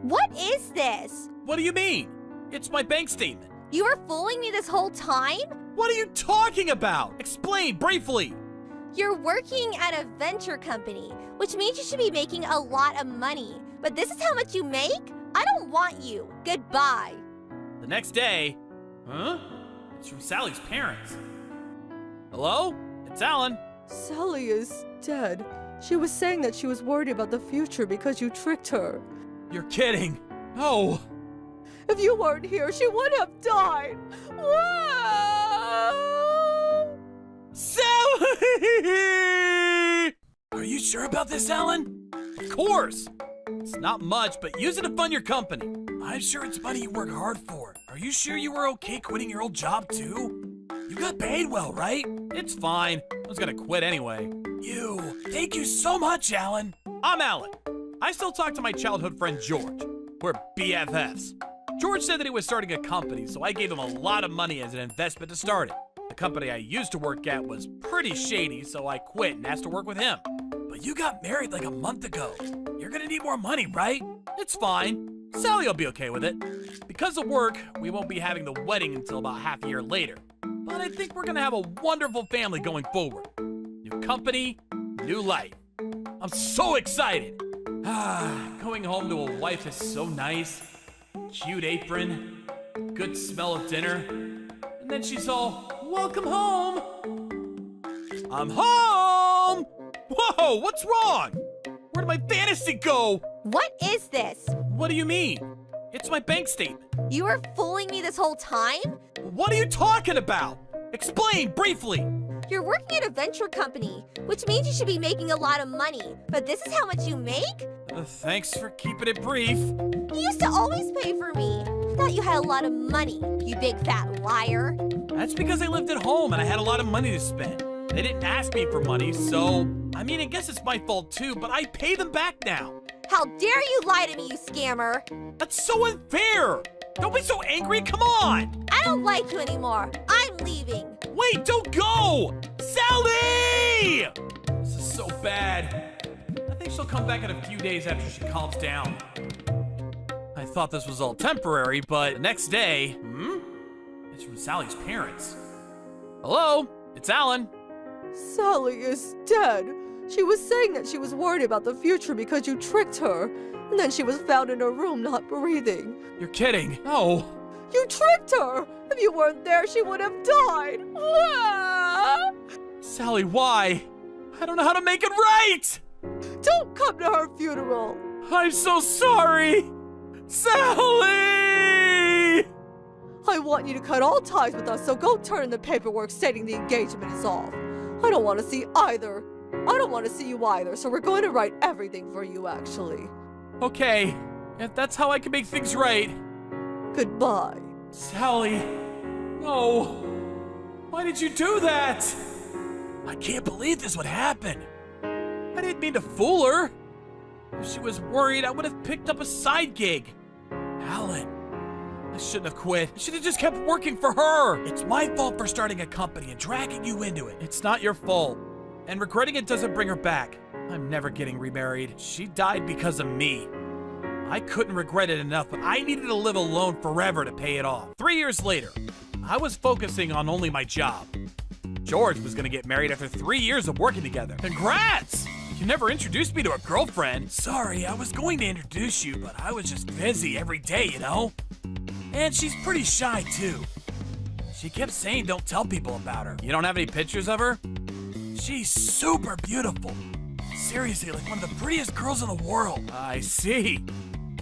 What is this? What do you mean? It's my bank statement. You were fooling me this whole time? What are you talking about? Explain briefly. You're working at a venture company, which means you should be making a lot of money. But this is how much you make? I don't want you. Goodbye. The next day, huh? It's from Sally's parents. Hello? It's Alan. Sally is dead. She was saying that she was worried about the future because you tricked her. You're kidding. No. If you weren't here, she would have died. Whoa! Sally! Are you sure about this, Alan? Of course. It's not much, but use it to fund your company. I'm sure it's money you work hard for. Are you sure you were okay quitting your old job, too? You got paid well, right? It's fine. I was gonna quit anyway. Thank you so much, Alan. I'm Alan. I still talk to my childhood friend, George. We're BFFs. George said that he was starting a company, so I gave him a lot of money as an investment to start it. The company I used to work at was pretty shady, so I quit and asked to work with him. But you got married like a month ago. You're gonna need more money, right? It's fine. Sally will be okay with it. Because of work, we won't be having the wedding until about half a year later. But I think we're gonna have a wonderful family going forward. New company, new life. I'm so excited. Going home to a wife is so nice. Cute apron, good smell of dinner. And then she's all, welcome home. I'm home! Whoa, what's wrong? Where'd my fantasy go? What is this? What do you mean? It's my bank statement. You were fooling me this whole time? What are you talking about? Explain briefly. You're working at a venture company, which means you should be making a lot of money. But this is how much you make? Thanks for keeping it brief. You used to always pay for me. I thought you had a lot of money, you big fat liar. That's because I lived at home and I had a lot of money to spend. They didn't ask me for money, so... I mean, I guess it's my fault too, but I pay them back now. How dare you lie to me, you scammer! That's so unfair! Don't be so angry, come on! I don't like you anymore. I'm leaving. Wait, don't go! Sally! This is so bad. I think she'll come back in a few days after she calms down. I thought this was all temporary, but the next day... It's from Sally's parents. Hello? It's Alan. Sally is dead. She was saying that she was worried about the future because you tricked her. And then she was found in her room not breathing. You're kidding. No. You tricked her! If you weren't there, she would have died! Ah! Sally, why? I don't know how to make it right! Don't come to her funeral! I'm so sorry! Sally! I want you to cut all ties with us, so go turn in the paperwork stating the engagement is off. I don't want to see either. I don't want to see you either, so we're going to write everything for you, actually. Okay, if that's how I can make things right. Goodbye. Sally, no. Why did you do that? I can't believe this would happen. I didn't mean to fool her. If she was worried, I would have picked up a side gig. Alan, I shouldn't have quit. I should have just kept working for her. It's my fault for starting a company and dragging you into it. It's not your fault. And regretting it doesn't bring her back. I'm never getting remarried. She died because of me. I couldn't regret it enough, but I needed to live alone forever to pay it off. 3 years later, I was focusing on only my job. George was gonna get married after 3 years of working together. Congrats! You never introduced me to a girlfriend. Sorry, I was going to introduce you, but I was just busy every day, you know? And she's pretty shy, too. She kept saying don't tell people about her. You don't have any pictures of her? She's super beautiful. Seriously, like one of the prettiest girls in the world. I see.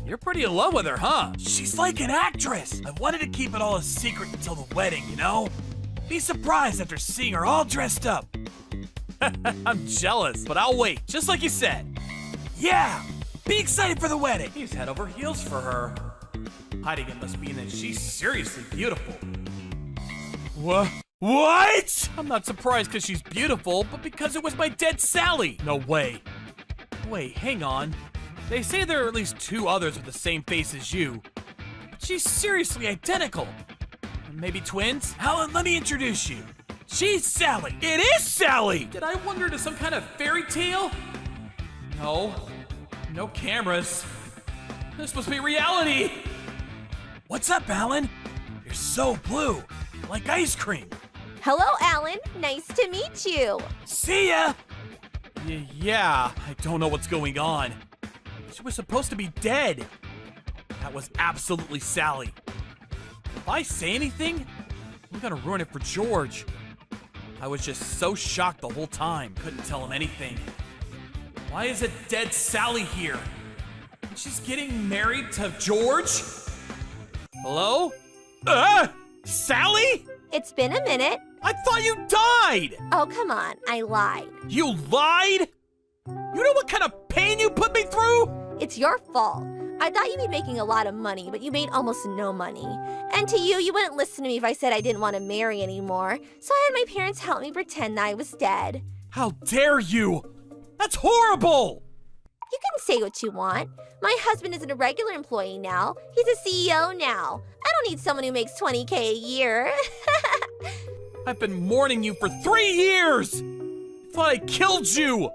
You're pretty in love with her, huh? She's like an actress. I wanted to keep it all a secret until the wedding, you know? Be surprised after seeing her all dressed up. I'm jealous, but I'll wait, just like you said. Yeah, be excited for the wedding. He's head over heels for her. Hiding it must mean that she's seriously beautiful. What? What? I'm not surprised because she's beautiful, but because it was my dead Sally. No way. Wait, hang on. They say there are at least 2 others with the same face as you. But she's seriously identical. Maybe twins? Alan, let me introduce you. She's Sally. It is Sally! Did I wander into some kind of fairy tale? No. No cameras. This must be reality. What's up, Alan? You're so blue, like ice cream. Hello, Alan. Nice to meet you. See ya! Yeah, I don't know what's going on. She was supposed to be dead. That was absolutely Sally. If I say anything, I'm gonna ruin it for George. I was just so shocked the whole time, couldn't tell him anything. Why is a dead Sally here? And she's getting married to George? Hello? Sally? It's been a minute. I thought you died! Oh, come on. I lied. You lied? You know what kind of pain you put me through? It's your fault. I thought you'd be making a lot of money, but you made almost no money. And to you, you wouldn't listen to me if I said I didn't want to marry anymore. So I had my parents help me pretend that I was dead. How dare you? That's horrible! You can say what you want. My husband isn't a regular employee now. He's a CEO now. I don't need someone who makes $20K a year. I've been mourning you for 3 years! Thought I killed you!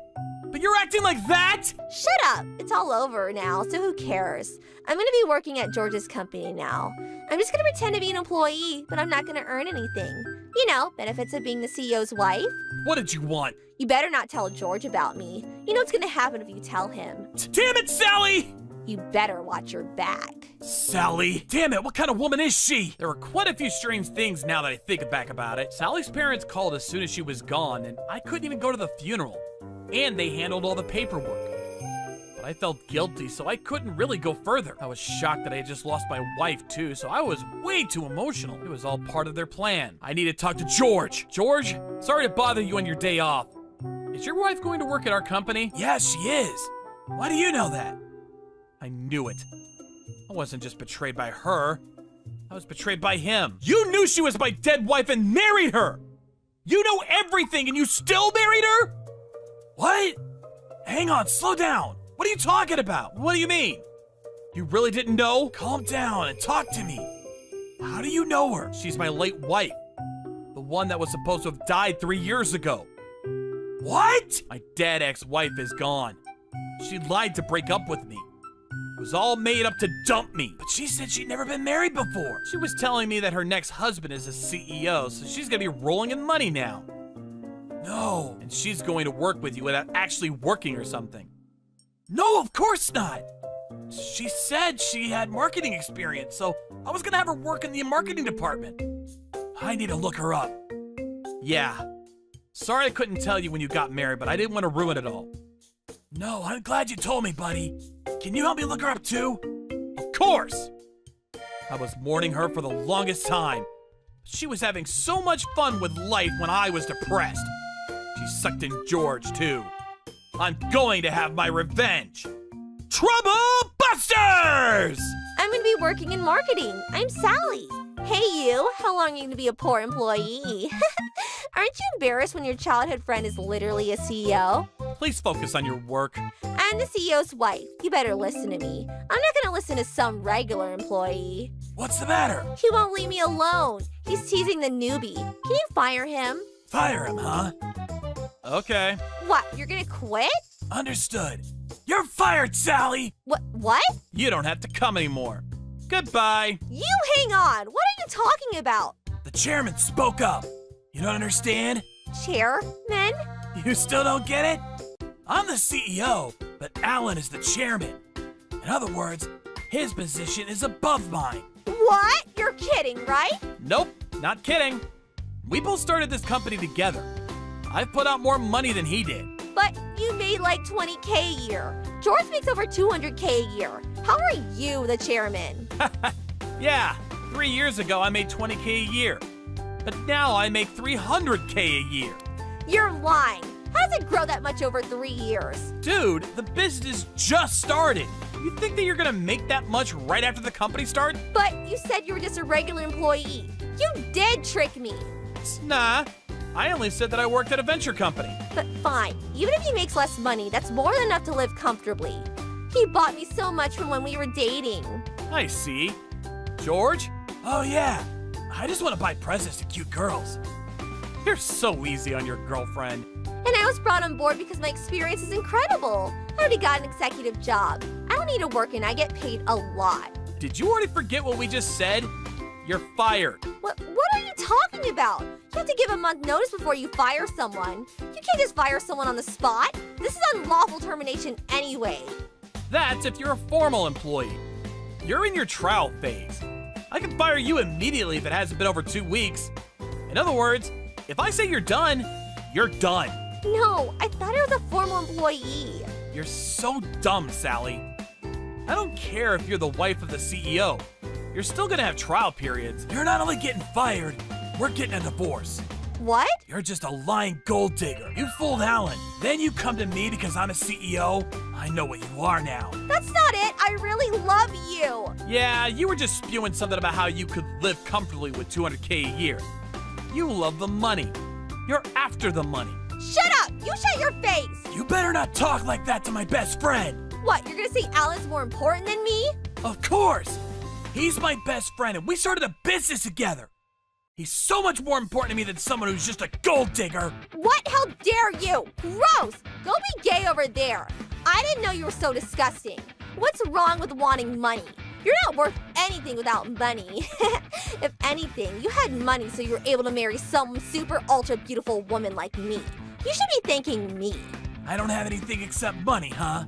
But you're acting like that? Shut up! It's all over now, so who cares? I'm gonna be working at George's company now. I'm just gonna pretend to be an employee, but I'm not gonna earn anything. You know, benefits of being the CEO's wife. What did you want? You better not tell George about me. You know what's gonna happen if you tell him. Damn it, Sally! You better watch your back. Sally! Damn it, what kind of woman is she? There are quite a few strange things now that I think back about it. Sally's parents called as soon as she was gone, and I couldn't even go to the funeral. And they handled all the paperwork. But I felt guilty, so I couldn't really go further. I was shocked that I had just lost my wife, too, so I was way too emotional. It was all part of their plan. I need to talk to George. George, sorry to bother you on your day off. Is your wife going to work at our company? Yeah, she is. Why do you know that? I knew it. I wasn't just betrayed by her. I was betrayed by him. You knew she was my dead wife and married her! You know everything and you still married her? What? Hang on, slow down. What are you talking about? What do you mean? You really didn't know? Calm down and talk to me. How do you know her? She's my late wife. The one that was supposed to have died 3 years ago. What? My dead ex-wife is gone. She lied to break up with me. It was all made up to dump me. But she said she'd never been married before. She was telling me that her next husband is a CEO, so she's gonna be rolling in money now. No. And she's going to work with you without actually working or something. No, of course not. She said she had marketing experience, so I was gonna have her work in the marketing department. I need to look her up. Yeah. Sorry I couldn't tell you when you got married, but I didn't want to ruin it all. No, I'm glad you told me, buddy. Can you help me look her up too? Of course! I was mourning her for the longest time. She was having so much fun with life when I was depressed. She sucked in George, too. I'm going to have my revenge. Trouble Busters! I'm gonna be working in marketing. I'm Sally. Hey you, how long are you gonna be a poor employee? Aren't you embarrassed when your childhood friend is literally a CEO? Please focus on your work. I'm the CEO's wife. You better listen to me. I'm not gonna listen to some regular employee. What's the matter? He won't leave me alone. He's teasing the newbie. Can you fire him? Fire him, huh? Okay. What, you're gonna quit? Understood. You're fired, Sally! What? You don't have to come anymore. Goodbye. You hang on. What are you talking about? The chairman spoke up. You don't understand? Chairman? You still don't get it? I'm the CEO, but Alan is the chairman. In other words, his position is above mine. What? You're kidding, right? Nope, not kidding. We both started this company together. I've put out more money than he did. But you made like 20K a year. George makes over 200K a year. How are you the chairman? Yeah, 3 years ago I made 20K a year. But now I make 300K a year. You're lying. How does it grow that much over 3 years? Dude, the business just started. You think that you're gonna make that much right after the company starts? But you said you were just a regular employee. You did trick me. Nah, I only said that I worked at a venture company. But fine, even if he makes less money, that's more than enough to live comfortably. He bought me so much from when we were dating. I see. George? Oh yeah, I just want to buy presents to cute girls. You're so easy on your girlfriend. And I was brought on board because my experience is incredible. I already got an executive job. I don't need to work and I get paid a lot. Did you already forget what we just said? You're fired. What are you talking about? You have to give a month notice before you fire someone. You can't just fire someone on the spot. This is unlawful termination anyway. That's if you're a formal employee. You're in your trial phase. I can fire you immediately if it hasn't been over 2 weeks. In other words, if I say you're done, you're done. No, I thought I was a formal employee. You're so dumb, Sally. I don't care if you're the wife of the CEO. You're still gonna have trial periods. You're not only getting fired, we're getting a divorce. What? You're just a lying gold digger. You fooled Alan. Then you come to me because I'm a CEO. I know what you are now. That's not it. I really love you. Yeah, you were just spewing something about how you could live comfortably with $200K a year. You love the money. You're after the money. Shut up! You shut your face! You better not talk like that to my best friend. What, you're gonna say Alan's more important than me? Of course. He's my best friend and we started a business together. He's so much more important to me than someone who's just a gold digger. What? How dare you? Gross! Go be gay over there. I didn't know you were so disgusting. What's wrong with wanting money? You're not worth anything without money. If anything, you had money so you were able to marry some super ultra beautiful woman like me. You should be thanking me. I don't have anything except money, huh?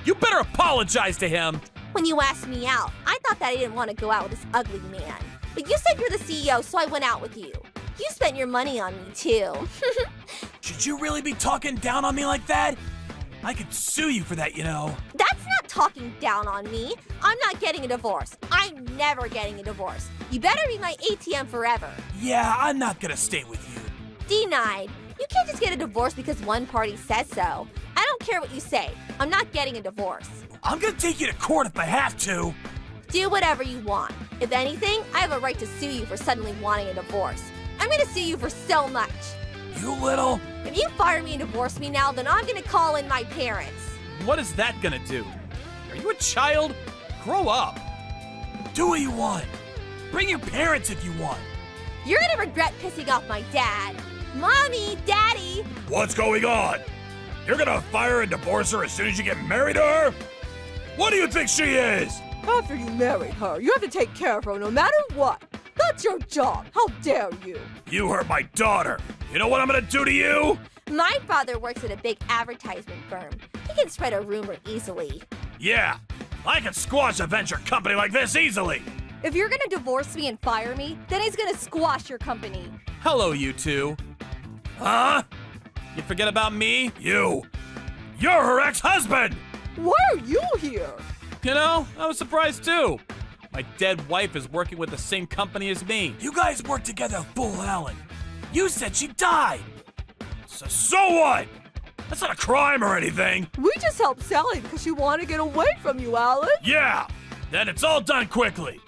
You better apologize to him. When you asked me out, I thought that I didn't want to go out with this ugly man. But you said you're the CEO, so I went out with you. You spent your money on me, too. Should you really be talking down on me like that? I could sue you for that, you know. That's not talking down on me. I'm not getting a divorce. I'm never getting a divorce. You better be my ATM forever. Yeah, I'm not gonna stay with you. Denied. You can't just get a divorce because one party says so. I don't care what you say. I'm not getting a divorce. I'm gonna take you to court if I have to. Do whatever you want. If anything, I have a right to sue you for suddenly wanting a divorce. I'm gonna sue you for so much. You little... If you fire me and divorce me now, then I'm gonna call in my parents. What is that gonna do? Are you a child? Grow up. Do what you want. Bring your parents if you want. You're gonna regret pissing off my dad. Mommy, Daddy. What's going on? You're gonna fire and divorce her as soon as you get married to her? What do you think she is? After you married her, you have to take care of her no matter what. That's your job. How dare you? You hurt my daughter. You know what I'm gonna do to you? My father works at a big advertisement firm. He can spread a rumor easily. Yeah, I can squash a venture company like this easily. If you're gonna divorce me and fire me, then he's gonna squash your company. Hello, you two. Huh? You forget about me? You're her ex-husband! Why are you here? You know, I was surprised too. My dead wife is working with the same company as me. You guys worked together to fool Alan. You said she died. So what? That's not a crime or anything. We just helped Sally because she wanted to get away from you, Alan. Yeah, then it's all done quickly.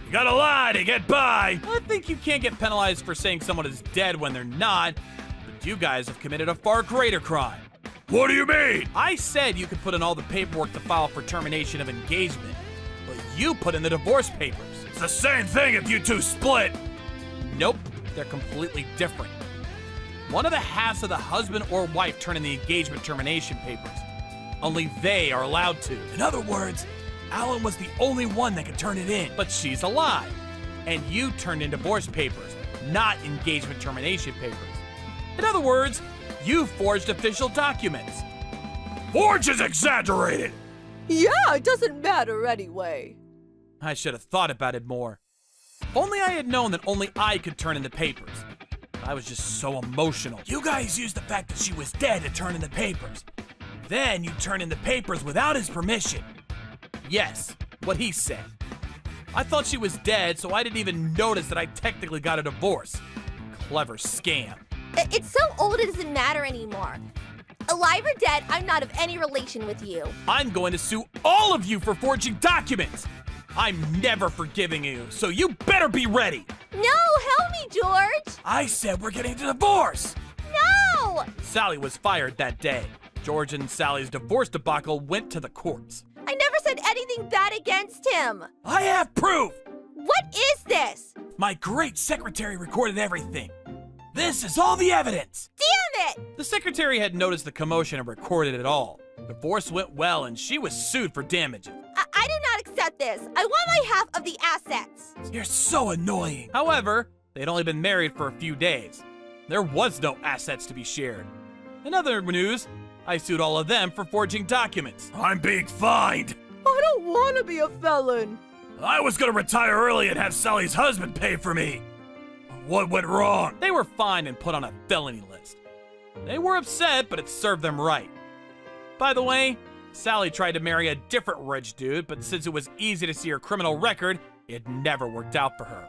You gotta lie to get by. I think you can't get penalized for saying someone is dead when they're not, but you guys have committed a far greater crime. What do you mean? I said you could put in all the paperwork to file for termination of engagement, but you put in the divorce papers. It's the same thing if you two split. Nope, they're completely different. One of the halves of the husband or wife turn in the engagement termination papers. Only they are allowed to. In other words, Alan was the only one that could turn it in, but she's alive. And you turned in divorce papers, not engagement termination papers. In other words, you forged official documents. Forge is exaggerated! Yeah, it doesn't matter anyway. I should have thought about it more. If only I had known that only I could turn in the papers. I was just so emotional. You guys used the fact that she was dead to turn in the papers. Then you turned in the papers without his permission. Yes, what he said. I thought she was dead, so I didn't even notice that I technically got a divorce. Clever scam. It's so old it doesn't matter anymore. Alive or dead, I'm not of any relation with you. I'm going to sue all of you for forging documents. I'm never forgiving you, so you better be ready. No, help me, George. I said we're getting a divorce. No! Sally was fired that day. George and Sally's divorce debacle went to the courts. I never said anything bad against him. I have proof. What is this? My great secretary recorded everything. This is all the evidence! Damn it! The secretary had noticed the commotion and recorded it all. The divorce went well and she was sued for damages. I do not accept this. I want my half of the assets. You're so annoying. However, they'd only been married for a few days. There was no assets to be shared. In other news, I sued all of them for forging documents. I'm being fined. I don't want to be a felon. I was gonna retire early and have Sally's husband pay for me. What went wrong? They were fined and put on a felony list. They were upset, but it served them right. By the way, Sally tried to marry a different rich dude, but since it was easy to see her criminal record, it never worked out for her.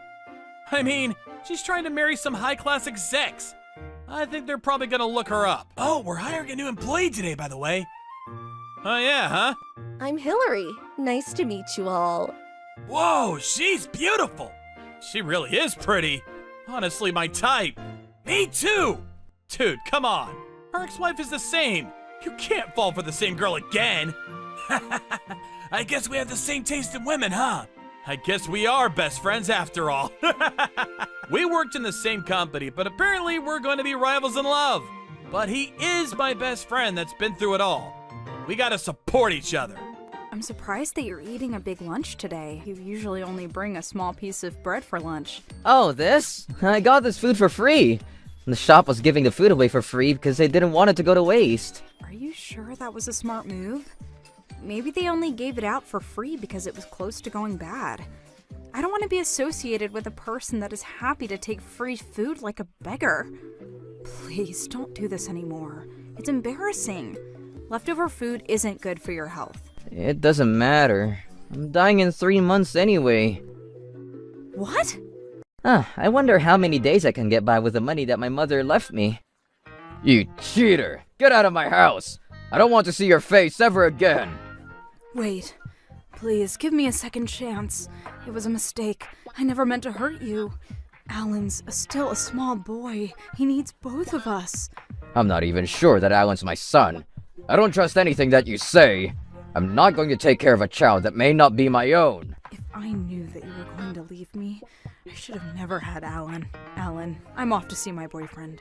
I mean, she's trying to marry some high-class execs. I think they're probably gonna look her up. Oh, we're hiring a new employee today, by the way. Oh yeah, huh? I'm Hillary. Nice to meet you all. Whoa, she's beautiful. She really is pretty. Honestly, my type. Me too. Dude, come on. Her ex-wife is the same. You can't fall for the same girl again. I guess we have the same taste in women, huh? I guess we are best friends after all. We worked in the same company, but apparently we're going to be rivals in love. But he is my best friend that's been through it all. We gotta support each other. I'm surprised that you're eating a big lunch today. You usually only bring a small piece of bread for lunch. Oh, this? I got this food for free. The shop was giving the food away for free because they didn't want it to go to waste. Are you sure that was a smart move? Maybe they only gave it out for free because it was close to going bad. I don't want to be associated with a person that is happy to take free food like a beggar. Please, don't do this anymore. It's embarrassing. Leftover food isn't good for your health. It doesn't matter. I'm dying in 3 months anyway. What? I wonder how many days I can get by with the money that my mother left me. You cheater! Get out of my house! I don't want to see your face ever again! Wait. Please, give me a second chance. It was a mistake. I never meant to hurt you. Alan's still a small boy. He needs both of us. I'm not even sure that Alan's my son. I don't trust anything that you say. I'm not going to take care of a child that may not be my own. If I knew that you were going to leave me, I should have never had Alan. Alan, I'm off to see my boyfriend.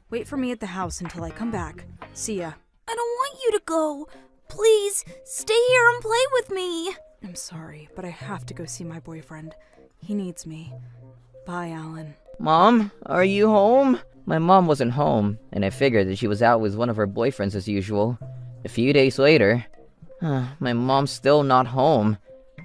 Wait for me at the house until I come back. See ya. I don't want you to go. Please, stay here and play with me. I'm sorry, but I have to go see my boyfriend. He needs me. Bye, Alan. Mom, are you home? My mom wasn't home, and I figured that she was out with one of her boyfriends as usual. A few days later, my mom's still not home.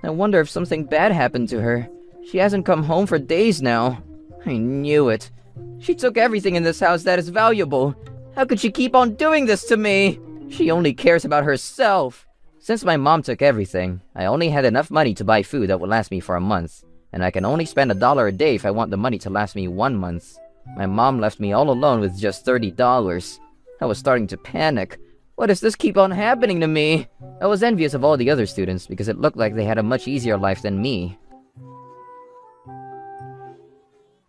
I wonder if something bad happened to her. She hasn't come home for days now. I knew it. She took everything in this house that is valuable. How could she keep on doing this to me? She only cares about herself. Since my mom took everything, I only had enough money to buy food that would last me for a month. And I can only spend $1 a day if I want the money to last me 1 month. My mom left me all alone with just $30. I was starting to panic. Why does this keep on happening to me? I was envious of all the other students because it looked like they had a much easier life than me.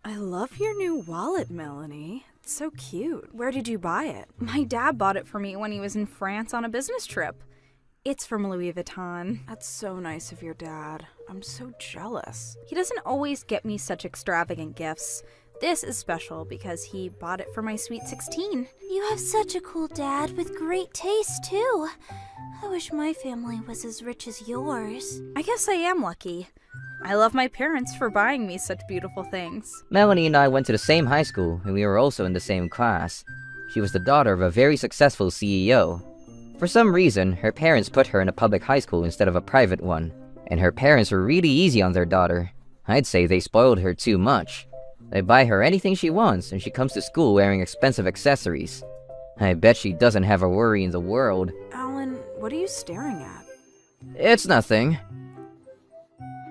I love your new wallet, Melanie. It's so cute. Where did you buy it? My dad bought it for me when he was in France on a business trip. It's from Louis Vuitton. That's so nice of your dad. I'm so jealous. He doesn't always get me such extravagant gifts. This is special because he bought it for my sweet 16. You have such a cool dad with great taste, too. I wish my family was as rich as yours. I guess I am lucky. I love my parents for buying me such beautiful things. Melanie and I went to the same high school, and we were also in the same class. She was the daughter of a very successful CEO. For some reason, her parents put her in a public high school instead of a private one, and her parents were really easy on their daughter. I'd say they spoiled her too much. They buy her anything she wants, and she comes to school wearing expensive accessories. I bet she doesn't have a worry in the world. Alan, what are you staring at? It's nothing.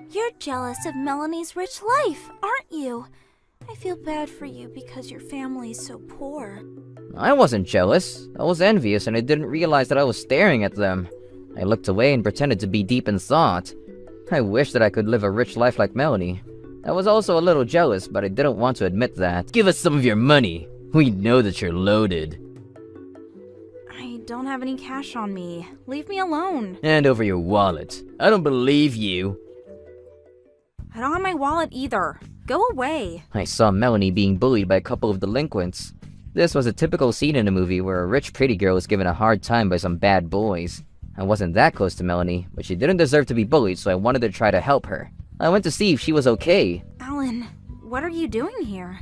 You're jealous of Melanie's rich life, aren't you? I feel bad for you because your family's so poor. I wasn't jealous. I was envious, and I didn't realize that I was staring at them. I looked away and pretended to be deep in thought. I wish that I could live a rich life like Melanie. I was also a little jealous, but I didn't want to admit that. Give us some of your money. We know that you're loaded. I don't have any cash on me. Leave me alone. Hand over your wallet. I don't believe you. I don't have my wallet either. Go away. I saw Melanie being bullied by a couple of delinquents. This was a typical scene in a movie where a rich pretty girl was given a hard time by some bad boys. I wasn't that close to Melanie, but she didn't deserve to be bullied, so I wanted to try to help her. I went to see if she was okay. Alan, what are you doing here?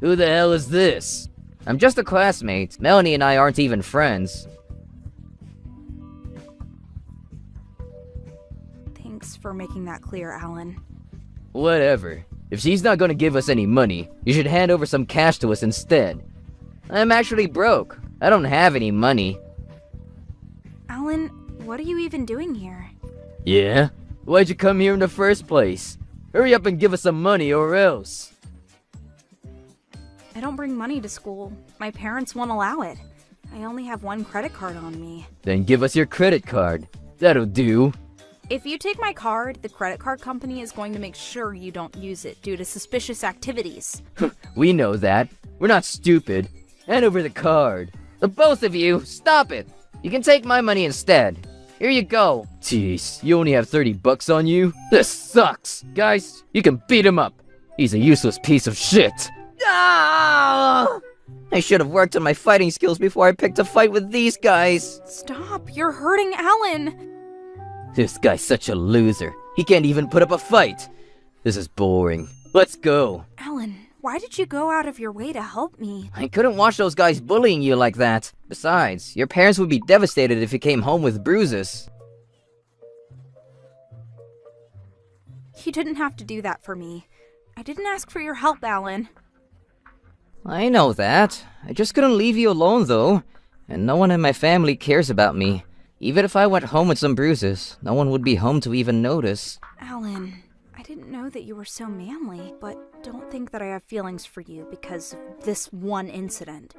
Who the hell is this? I'm just a classmate. Melanie and I aren't even friends. Thanks for making that clear, Alan. Whatever. If she's not gonna give us any money, you should hand over some cash to us instead. I'm actually broke. I don't have any money. Alan, what are you even doing here? Yeah? Why'd you come here in the first place? Hurry up and give us some money or else. I don't bring money to school. My parents won't allow it. I only have one credit card on me. Then give us your credit card. That'll do. If you take my card, the credit card company is going to make sure you don't use it due to suspicious activities. We know that. We're not stupid. Hand over the card. The both of you, stop it. You can take my money instead. Here you go. Jeez, you only have 30 bucks on you? This sucks. Guys, you can beat him up. He's a useless piece of shit. Ah! I should have worked on my fighting skills before I picked a fight with these guys. Stop, you're hurting Alan. This guy's such a loser. He can't even put up a fight. This is boring. Let's go. Alan, why did you go out of your way to help me? I couldn't watch those guys bullying you like that. Besides, your parents would be devastated if you came home with bruises. You didn't have to do that for me. I didn't ask for your help, Alan. I know that. I just couldn't leave you alone, though. And no one in my family cares about me. Even if I went home with some bruises, no one would be home to even notice. Alan, I didn't know that you were so manly, but don't think that I have feelings for you because of this one incident.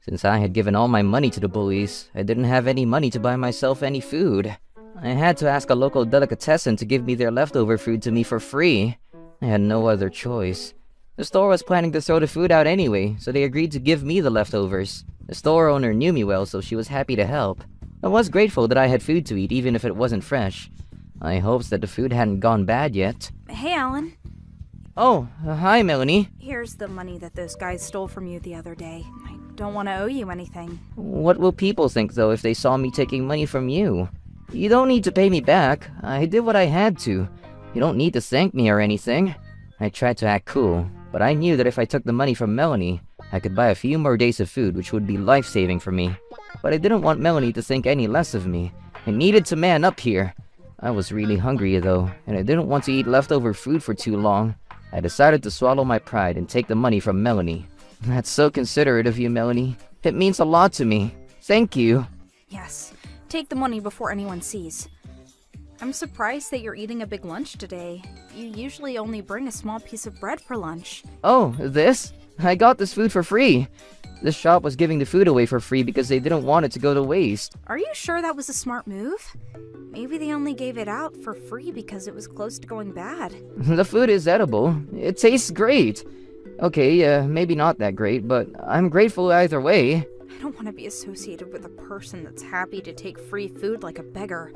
Since I had given all my money to the bullies, I didn't have any money to buy myself any food. I had to ask a local delicatessen to give me their leftover food to me for free. I had no other choice. The store was planning to throw the food out anyway, so they agreed to give me the leftovers. The store owner knew me well, so she was happy to help. I was grateful that I had food to eat, even if it wasn't fresh. I hoped that the food hadn't gone bad yet. Hey, Alan. Oh, hi, Melanie. Here's the money that those guys stole from you the other day. I don't want to owe you anything. What will people think, though, if they saw me taking money from you? You don't need to pay me back. I did what I had to. You don't need to thank me or anything. I tried to act cool, but I knew that if I took the money from Melanie, I could buy a few more days of food, which would be life-saving for me. But I didn't want Melanie to think any less of me. I needed to man up here. I was really hungry, though, and I didn't want to eat leftover food for too long. I decided to swallow my pride and take the money from Melanie. That's so considerate of you, Melanie. It means a lot to me. Thank you. Yes, take the money before anyone sees. I'm surprised that you're eating a big lunch today. You usually only bring a small piece of bread for lunch. Oh, this? I got this food for free. This shop was giving the food away for free because they didn't want it to go to waste. Are you sure that was a smart move? Maybe they only gave it out for free because it was close to going bad. The food is edible. It tastes great. Okay, maybe not that great, but I'm grateful either way. I don't want to be associated with a person that's happy to take free food like a beggar.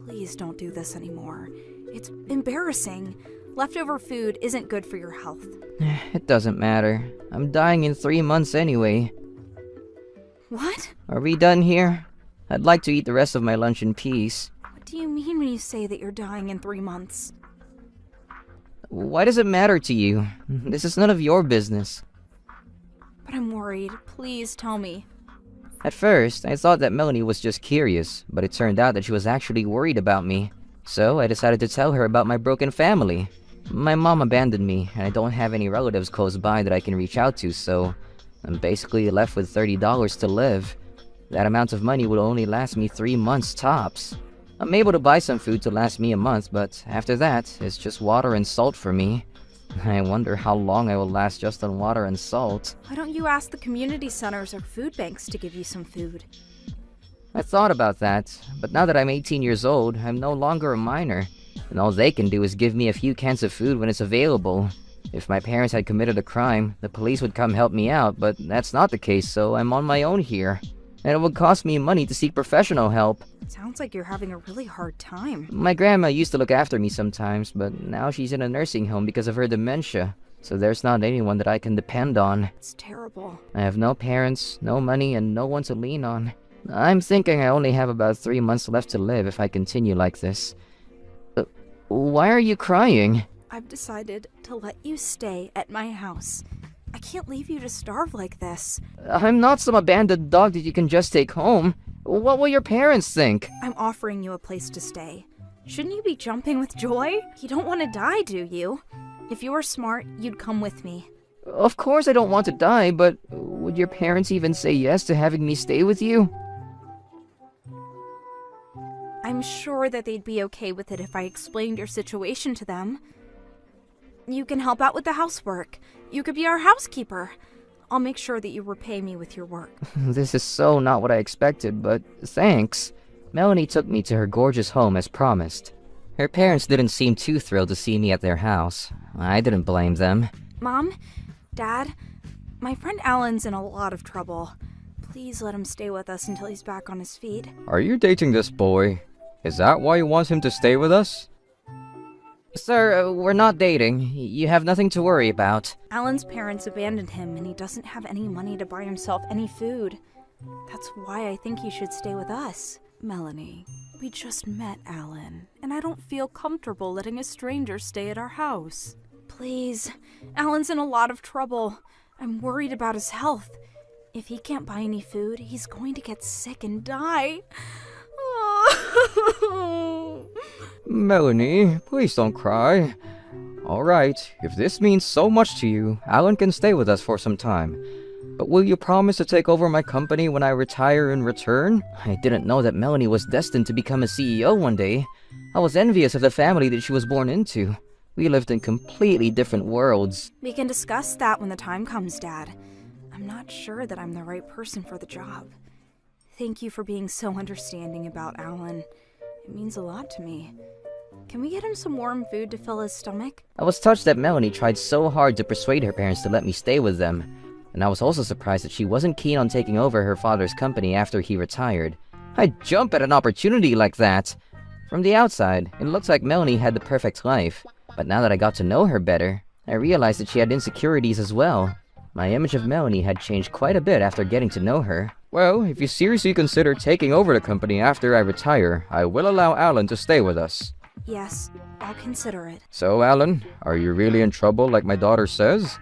Please don't do this anymore. It's embarrassing. Leftover food isn't good for your health. It doesn't matter. I'm dying in 3 months anyway. What? Are we done here? I'd like to eat the rest of my lunch in peace. What do you mean when you say that you're dying in 3 months? Why does it matter to you? This is none of your business. But I'm worried. Please tell me. At first, I thought that Melanie was just curious, but it turned out that she was actually worried about me. So I decided to tell her about my broken family. My mom abandoned me, and I don't have any relatives close by that I can reach out to, so I'm basically left with $30 to live. That amount of money will only last me 3 months tops. I'm able to buy some food to last me a month, but after that, it's just water and salt for me. I wonder how long I will last just on water and salt. Why don't you ask the community centers or food banks to give you some food? I thought about that, but now that I'm 18 years old, I'm no longer a minor, and all they can do is give me a few cans of food when it's available. If my parents had committed a crime, the police would come help me out, but that's not the case, so I'm on my own here. and it would cost me money to seek professional help. Sounds like you're having a really hard time. My grandma used to look after me sometimes, but now she's in a nursing home because of her dementia, so there's not anyone that I can depend on. It's terrible. I have no parents, no money, and no one to lean on. I'm thinking I only have about 3 months left to live if I continue like this. Why are you crying? I've decided to let you stay at my house. I can't leave you to starve like this. I'm not some abandoned dog that you can just take home. What will your parents think? I'm offering you a place to stay. Shouldn't you be jumping with joy? You don't want to die, do you? If you were smart, you'd come with me. Of course I don't want to die, but would your parents even say yes to having me stay with you? I'm sure that they'd be okay with it if I explained your situation to them. You can help out with the housework. You could be our housekeeper. I'll make sure that you repay me with your work. This is so not what I expected, but thanks. Melanie took me to her gorgeous home as promised. Her parents didn't seem too thrilled to see me at their house. I didn't blame them. Mom, Dad, my friend Alan's in a lot of trouble. Please let him stay with us until he's back on his feet. Are you dating this boy? Is that why you want him to stay with us? Sir, we're not dating. You have nothing to worry about. Alan's parents abandoned him and he doesn't have any money to buy himself any food. That's why I think he should stay with us. Melanie, we just met Alan, and I don't feel comfortable letting a stranger stay at our house. Please, Alan's in a lot of trouble. I'm worried about his health. If he can't buy any food, he's going to get sick and die. Melanie, please don't cry. Alright, if this means so much to you, Alan can stay with us for some time. But will you promise to take over my company when I retire in return? I didn't know that Melanie was destined to become a CEO one day. I was envious of the family that she was born into. We lived in completely different worlds. We can discuss that when the time comes, Dad. I'm not sure that I'm the right person for the job. Thank you for being so understanding about Alan. It means a lot to me. Can we get him some warm food to fill his stomach? I was touched that Melanie tried so hard to persuade her parents to let me stay with them. And I was also surprised that she wasn't keen on taking over her father's company after he retired. I'd jump at an opportunity like that. From the outside, it looked like Melanie had the perfect life. But now that I got to know her better, I realized that she had insecurities as well. My image of Melanie had changed quite a bit after getting to know her. Well, if you seriously consider taking over the company after I retire, I will allow Alan to stay with us. Yes, I'll consider it. So, Alan, are you really in trouble like my daughter says?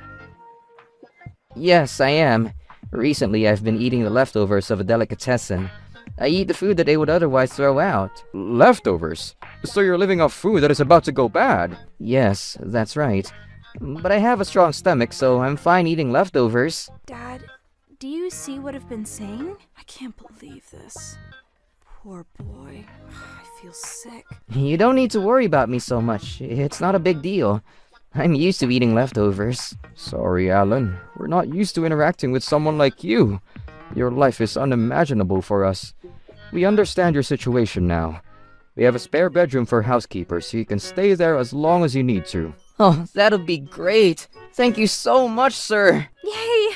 Yes, I am. Recently, I've been eating the leftovers of a delicatessen. I eat the food that they would otherwise throw out. Leftovers? So you're living off food that is about to go bad? Yes, that's right. But I have a strong stomach, so I'm fine eating leftovers. Dad, do you see what I've been saying? I can't believe this. Poor boy. I feel sick. You don't need to worry about me so much. It's not a big deal. I'm used to eating leftovers. Sorry, Alan. We're not used to interacting with someone like you. Your life is unimaginable for us. We understand your situation now. We have a spare bedroom for housekeepers, so you can stay there as long as you need to. Oh, that'll be great. Thank you so much, sir. Yay!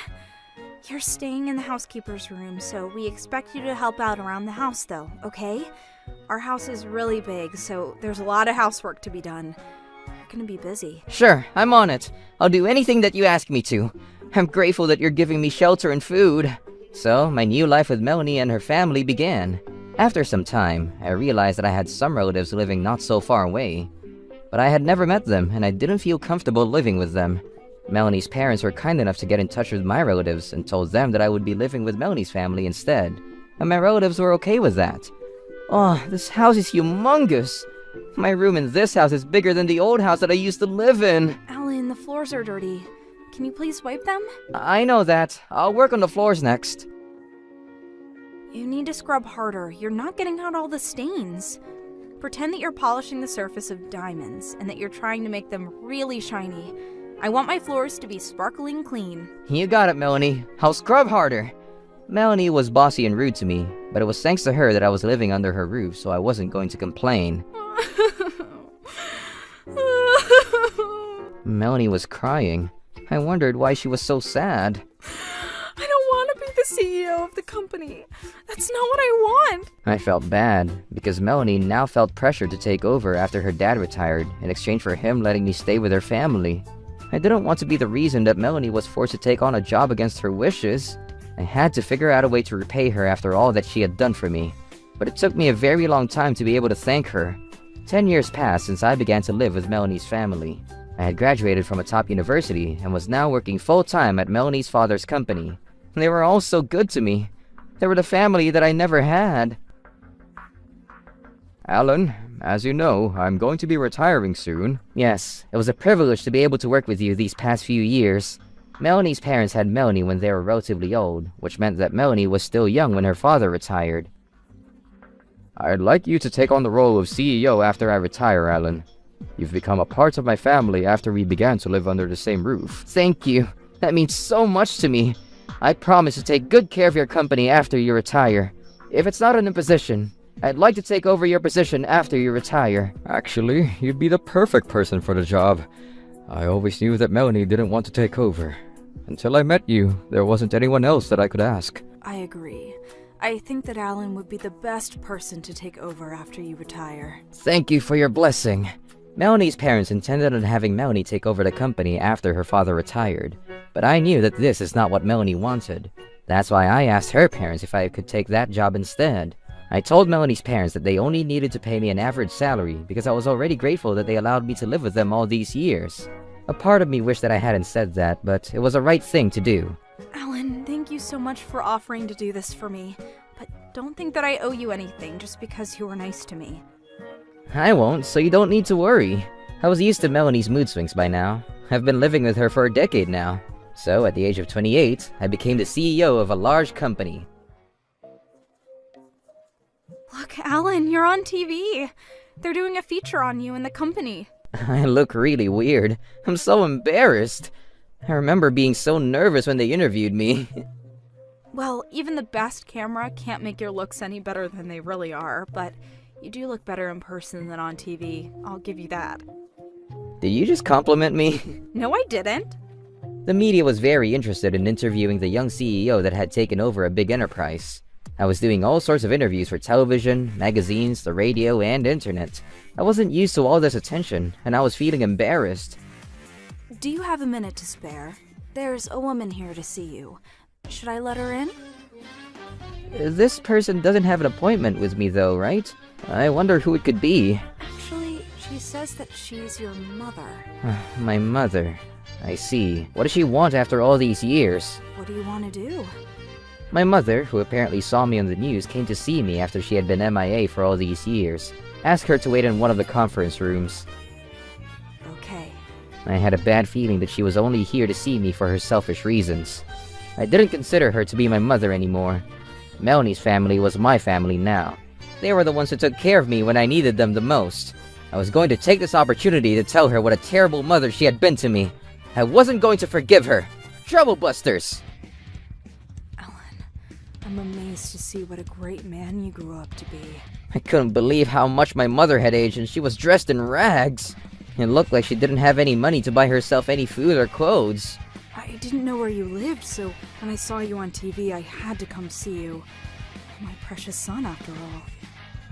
You're staying in the housekeeper's room, so we expect you to help out around the house, though, okay? Our house is really big, so there's a lot of housework to be done. You're gonna be busy. Sure, I'm on it. I'll do anything that you ask me to. I'm grateful that you're giving me shelter and food. So, my new life with Melanie and her family began. After some time, I realized that I had some relatives living not so far away. But I had never met them, and I didn't feel comfortable living with them. Melanie's parents were kind enough to get in touch with my relatives and told them that I would be living with Melanie's family instead. And my relatives were okay with that. Oh, this house is humongous! My room in this house is bigger than the old house that I used to live in! Alan, the floors are dirty. Can you please wipe them? I know that. I'll work on the floors next. You need to scrub harder. You're not getting out all the stains. Pretend that you're polishing the surface of diamonds and that you're trying to make them really shiny. I want my floors to be sparkling clean. You got it, Melanie. I'll scrub harder. Melanie was bossy and rude to me, but it was thanks to her that I was living under her roof, so I wasn't going to complain. Melanie was crying. I wondered why she was so sad. I don't want to be the CEO of the company. That's not what I want. I felt bad, because Melanie now felt pressure to take over after her dad retired, in exchange for him letting me stay with her family. I didn't want to be the reason that Melanie was forced to take on a job against her wishes. I had to figure out a way to repay her after all that she had done for me. But it took me a very long time to be able to thank her. 10 years passed since I began to live with Melanie's family. I had graduated from a top university and was now working full-time at Melanie's father's company. They were all so good to me. They were the family that I never had. Alan, as you know, I'm going to be retiring soon. Yes, it was a privilege to be able to work with you these past few years. Melanie's parents had Melanie when they were relatively old, which meant that Melanie was still young when her father retired. I'd like you to take on the role of CEO after I retire, Alan. You've become a part of my family after we began to live under the same roof. Thank you. That means so much to me. I promise to take good care of your company after you retire. If it's not an imposition, I'd like to take over your position after you retire. Actually, you'd be the perfect person for the job. I always knew that Melanie didn't want to take over. Until I met you, there wasn't anyone else that I could ask. I agree. I think that Alan would be the best person to take over after you retire. Thank you for your blessing. Melanie's parents intended on having Melanie take over the company after her father retired, but I knew that this is not what Melanie wanted. That's why I asked her parents if I could take that job instead. I told Melanie's parents that they only needed to pay me an average salary because I was already grateful that they allowed me to live with them all these years. A part of me wished that I hadn't said that, but it was the right thing to do. Alan, thank you so much for offering to do this for me, but don't think that I owe you anything just because you were nice to me. I won't, so you don't need to worry. I was used to Melanie's mood swings by now. I've been living with her for a decade now. So, at the age of 28, I became the CEO of a large company. Look, Alan, you're on TV. They're doing a feature on you and the company. I look really weird. I'm so embarrassed. I remember being so nervous when they interviewed me. Well, even the best camera can't make your looks any better than they really are, but you do look better in person than on TV. I'll give you that. Did you just compliment me? No, I didn't. The media was very interested in interviewing the young CEO that had taken over a big enterprise. I was doing all sorts of interviews for television, magazines, the radio, and internet. I wasn't used to all this attention, and I was feeling embarrassed. Do you have a minute to spare? There's a woman here to see you. Should I let her in? This person doesn't have an appointment with me though, right? I wonder who it could be. Actually, she says that she's your mother. My mother. I see. What does she want after all these years? What do you want to do? My mother, who apparently saw me on the news, came to see me after she had been MIA for all these years. Ask her to wait in one of the conference rooms. Okay. I had a bad feeling that she was only here to see me for her selfish reasons. I didn't consider her to be my mother anymore. Melanie's family was my family now. They were the ones who took care of me when I needed them the most. I was going to take this opportunity to tell her what a terrible mother she had been to me. I wasn't going to forgive her. Troublebusters! Alan, I'm amazed to see what a great man you grew up to be. I couldn't believe how much my mother had aged, and she was dressed in rags. It looked like she didn't have any money to buy herself any food or clothes. I didn't know where you lived, so when I saw you on TV, I had to come see you. My precious son, after all.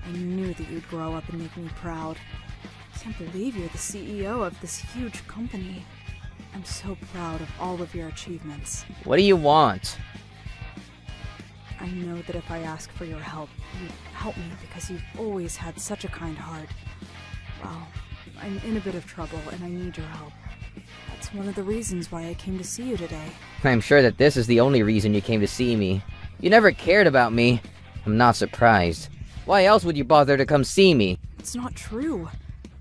I knew that you'd grow up and make me proud. I can't believe you're the CEO of this huge company. I'm so proud of all of your achievements. What do you want? I know that if I ask for your help, you'd help me because you've always had such a kind heart. Well, I'm in a bit of trouble and I need your help. That's one of the reasons why I came to see you today. I'm sure that this is the only reason you came to see me. You never cared about me. I'm not surprised. Why else would you bother to come see me? It's not true.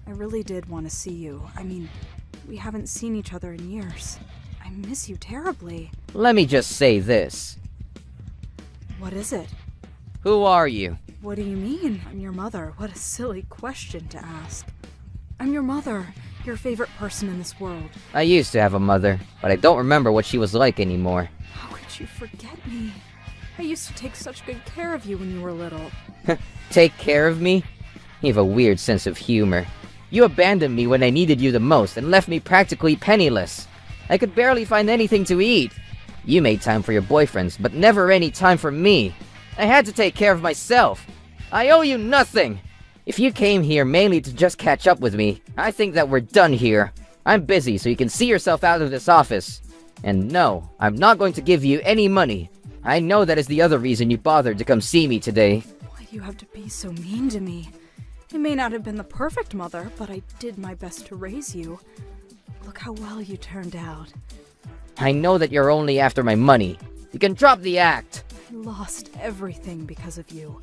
I really did want to see you. I mean, we haven't seen each other in years. I miss you terribly. Let me just say this. What is it? Who are you? What do you mean? I'm your mother. What a silly question to ask. I'm your mother, your favorite person in this world. I used to have a mother, but I don't remember what she was like anymore. How could you forget me? I used to take such good care of you when you were little. Take care of me? You have a weird sense of humor. You abandoned me when I needed you the most and left me practically penniless. I could barely find anything to eat. You made time for your boyfriends, but never any time for me. I had to take care of myself. I owe you nothing. If you came here mainly to just catch up with me, I think that we're done here. I'm busy, so you can see yourself out of this office. And no, I'm not going to give you any money. I know that is the other reason you bothered to come see me today. Why do you have to be so mean to me? I may not have been the perfect mother, but I did my best to raise you. Look how well you turned out. I know that you're only after my money. You can drop the act. I lost everything because of you.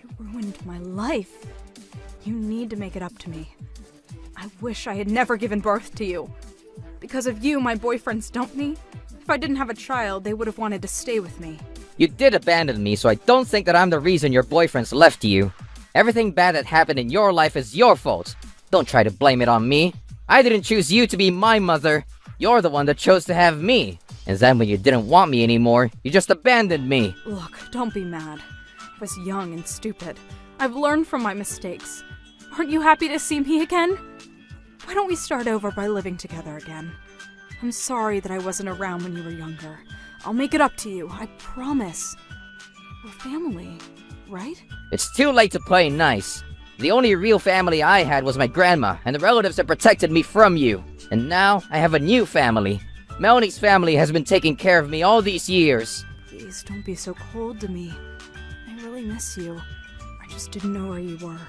You ruined my life. You need to make it up to me. I wish I had never given birth to you. Because of you, my boyfriends dumped me. If I didn't have a child, they would have wanted to stay with me. You did abandon me, so I don't think that I'm the reason your boyfriends left you. Everything bad that happened in your life is your fault. Don't try to blame it on me. I didn't choose you to be my mother. You're the one that chose to have me. And then when you didn't want me anymore, you just abandoned me. Look, don't be mad. I was young and stupid. I've learned from my mistakes. Aren't you happy to see me again? Why don't we start over by living together again? I'm sorry that I wasn't around when you were younger. I'll make it up to you, I promise. We're family, right? It's too late to play nice. The only real family I had was my grandma and the relatives that protected me from you. And now I have a new family. Melanie's family has been taking care of me all these years. Please don't be so cold to me. I really miss you. I just didn't know where you were.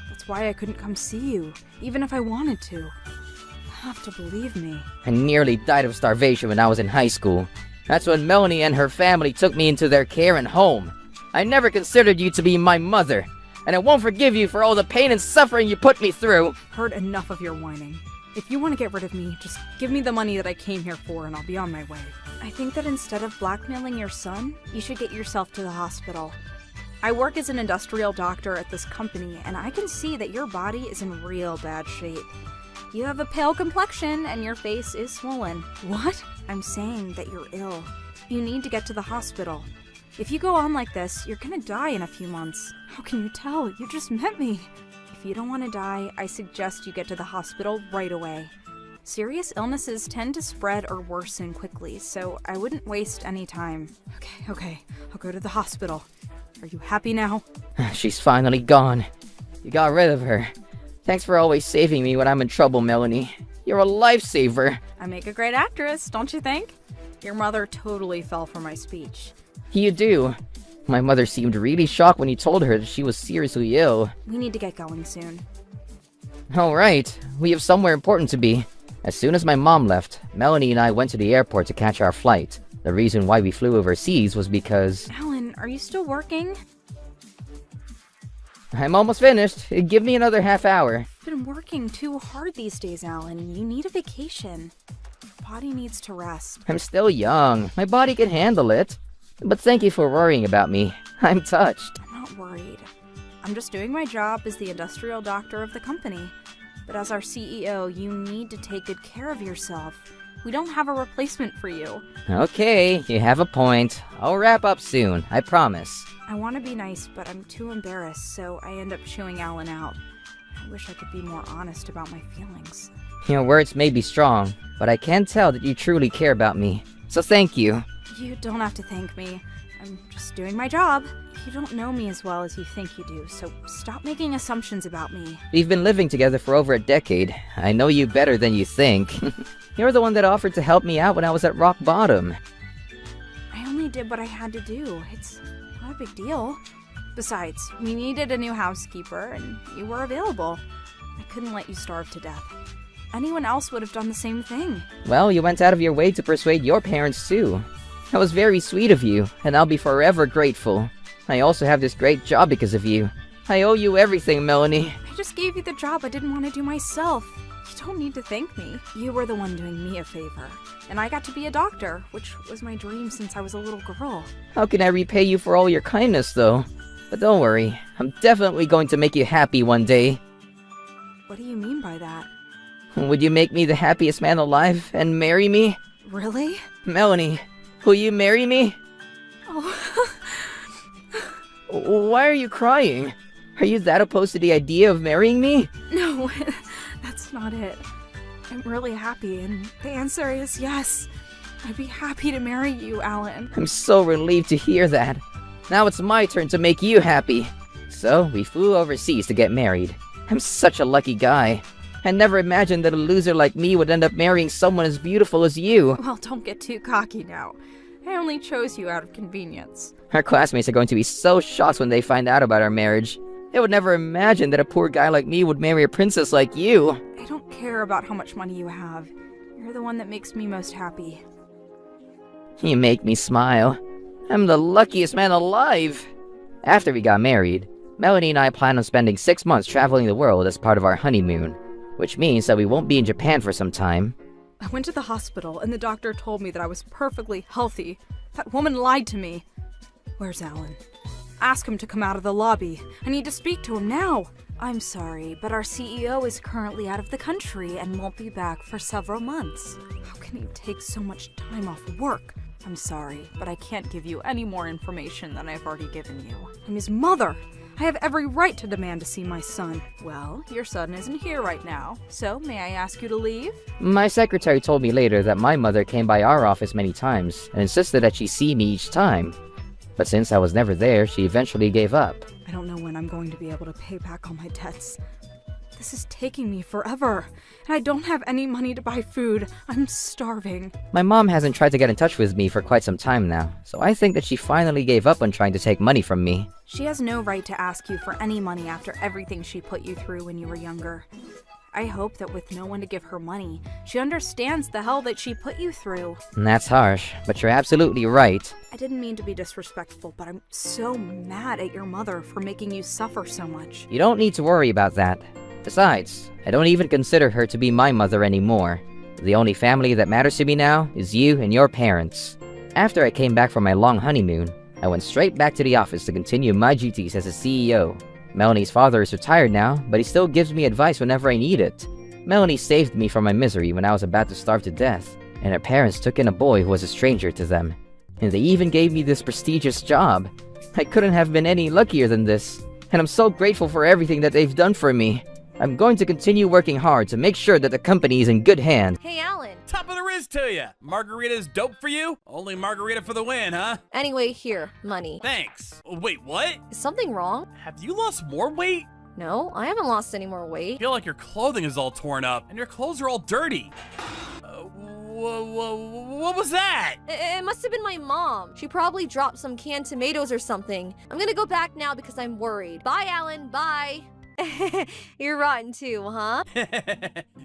That's why I couldn't come see you, even if I wanted to. You have to believe me. I nearly died of starvation when I was in high school. That's when Melanie and her family took me into their care and home. I never considered you to be my mother, and I won't forgive you for all the pain and suffering you put me through. Heard enough of your whining. If you want to get rid of me, just give me the money that I came here for and I'll be on my way. I think that instead of blackmailing your son, you should get yourself to the hospital. I work as an industrial doctor at this company, and I can see that your body is in real bad shape. You have a pale complexion and your face is swollen. What? I'm saying that you're ill. You need to get to the hospital. If you go on like this, you're gonna die in a few months. How can you tell? You just met me. If you don't want to die, I suggest you get to the hospital right away. Serious illnesses tend to spread or worsen quickly, so I wouldn't waste any time. Okay, I'll go to the hospital. Are you happy now? She's finally gone. You got rid of her. Thanks for always saving me when I'm in trouble, Melanie. You're a lifesaver. I make a great actress, don't you think? Your mother totally fell for my speech. You do. My mother seemed really shocked when you told her that she was seriously ill. We need to get going soon. Alright, we have somewhere important to be. As soon as my mom left, Melanie and I went to the airport to catch our flight. The reason why we flew overseas was because... Alan, are you still working? I'm almost finished. Give me another half hour. I've been working too hard these days, Alan. You need a vacation. Your body needs to rest. I'm still young. My body can handle it. But thank you for worrying about me. I'm touched. I'm not worried. I'm just doing my job as the industrial doctor of the company. But as our CEO, you need to take good care of yourself. We don't have a replacement for you. Okay, you have a point. I'll wrap up soon, I promise. I want to be nice, but I'm too embarrassed, so I end up chewing Alan out. I wish I could be more honest about my feelings. Your words may be strong, but I can tell that you truly care about me. So thank you. You don't have to thank me. I'm just doing my job. You don't know me as well as you think you do, so stop making assumptions about me. We've been living together for over a decade. I know you better than you think. You're the one that offered to help me out when I was at rock bottom. I only did what I had to do. It's not a big deal. Besides, we needed a new housekeeper, and you were available. I couldn't let you starve to death. Anyone else would have done the same thing. Well, you went out of your way to persuade your parents too. That was very sweet of you, and I'll be forever grateful. I also have this great job because of you. I owe you everything, Melanie. I just gave you the job I didn't want to do myself. You don't need to thank me. You were the one doing me a favor. And I got to be a doctor, which was my dream since I was a little girl. How can I repay you for all your kindness, though? But don't worry, I'm definitely going to make you happy one day. What do you mean by that? Would you make me the happiest man alive and marry me? Really? Melanie, will you marry me? Oh. Why are you crying? Are you that opposed to the idea of marrying me? No, that's not it. I'm really happy, and the answer is yes. I'd be happy to marry you, Alan. I'm so relieved to hear that. Now it's my turn to make you happy. So, we flew overseas to get married. I'm such a lucky guy. I never imagined that a loser like me would end up marrying someone as beautiful as you. Well, don't get too cocky now. I only chose you out of convenience. Our classmates are going to be so shocked when they find out about our marriage. They would never imagine that a poor guy like me would marry a princess like you. I don't care about how much money you have. You're the one that makes me most happy. You make me smile. I'm the luckiest man alive. After we got married, Melanie and I plan on spending 6 months traveling the world as part of our honeymoon, which means that we won't be in Japan for some time. I went to the hospital and the doctor told me that I was perfectly healthy. That woman lied to me. Where's Alan? Ask him to come out of the lobby. I need to speak to him now. I'm sorry, but our CEO is currently out of the country and won't be back for several months. How can he take so much time off work? I'm sorry, but I can't give you any more information than I've already given you. I'm his mother. I have every right to demand to see my son. Well, your son isn't here right now, so may I ask you to leave? My secretary told me later that my mother came by our office many times and insisted that she see me each time. But since I was never there, she eventually gave up. I don't know when I'm going to be able to pay back all my debts. This is taking me forever, and I don't have any money to buy food. I'm starving. My mom hasn't tried to get in touch with me for quite some time now, so I think that she finally gave up on trying to take money from me. She has no right to ask you for any money after everything she put you through when you were younger. I hope that with no one to give her money, she understands the hell that she put you through. And that's harsh, but you're absolutely right. I didn't mean to be disrespectful, but I'm so mad at your mother for making you suffer so much. You don't need to worry about that. Besides, I don't even consider her to be my mother anymore. The only family that matters to me now is you and your parents. After I came back from my long honeymoon, I went straight back to the office to continue my duties as a CEO. Melanie's father is retired now, but he still gives me advice whenever I need it. Melanie saved me from my misery when I was about to starve to death, and her parents took in a boy who was a stranger to them. And they even gave me this prestigious job. I couldn't have been any luckier than this, and I'm so grateful for everything that they've done for me. I'm going to continue working hard to make sure that the company is in good hands. Hey, Alan. Top of the Riz to ya. Margarita's dope for you? Only margarita for the win, huh? Anyway, here, money. Thanks. Oh, wait, what? Is something wrong? Have you lost more weight? No, I haven't lost any more I weight. feel like your clothing is all torn up, and your clothes are all dirty. What was that? It must have been my mom. She probably dropped some canned tomatoes or something. I'm gonna go back now because I'm worried. Bye, Alan. Bye. You're rotten too, huh?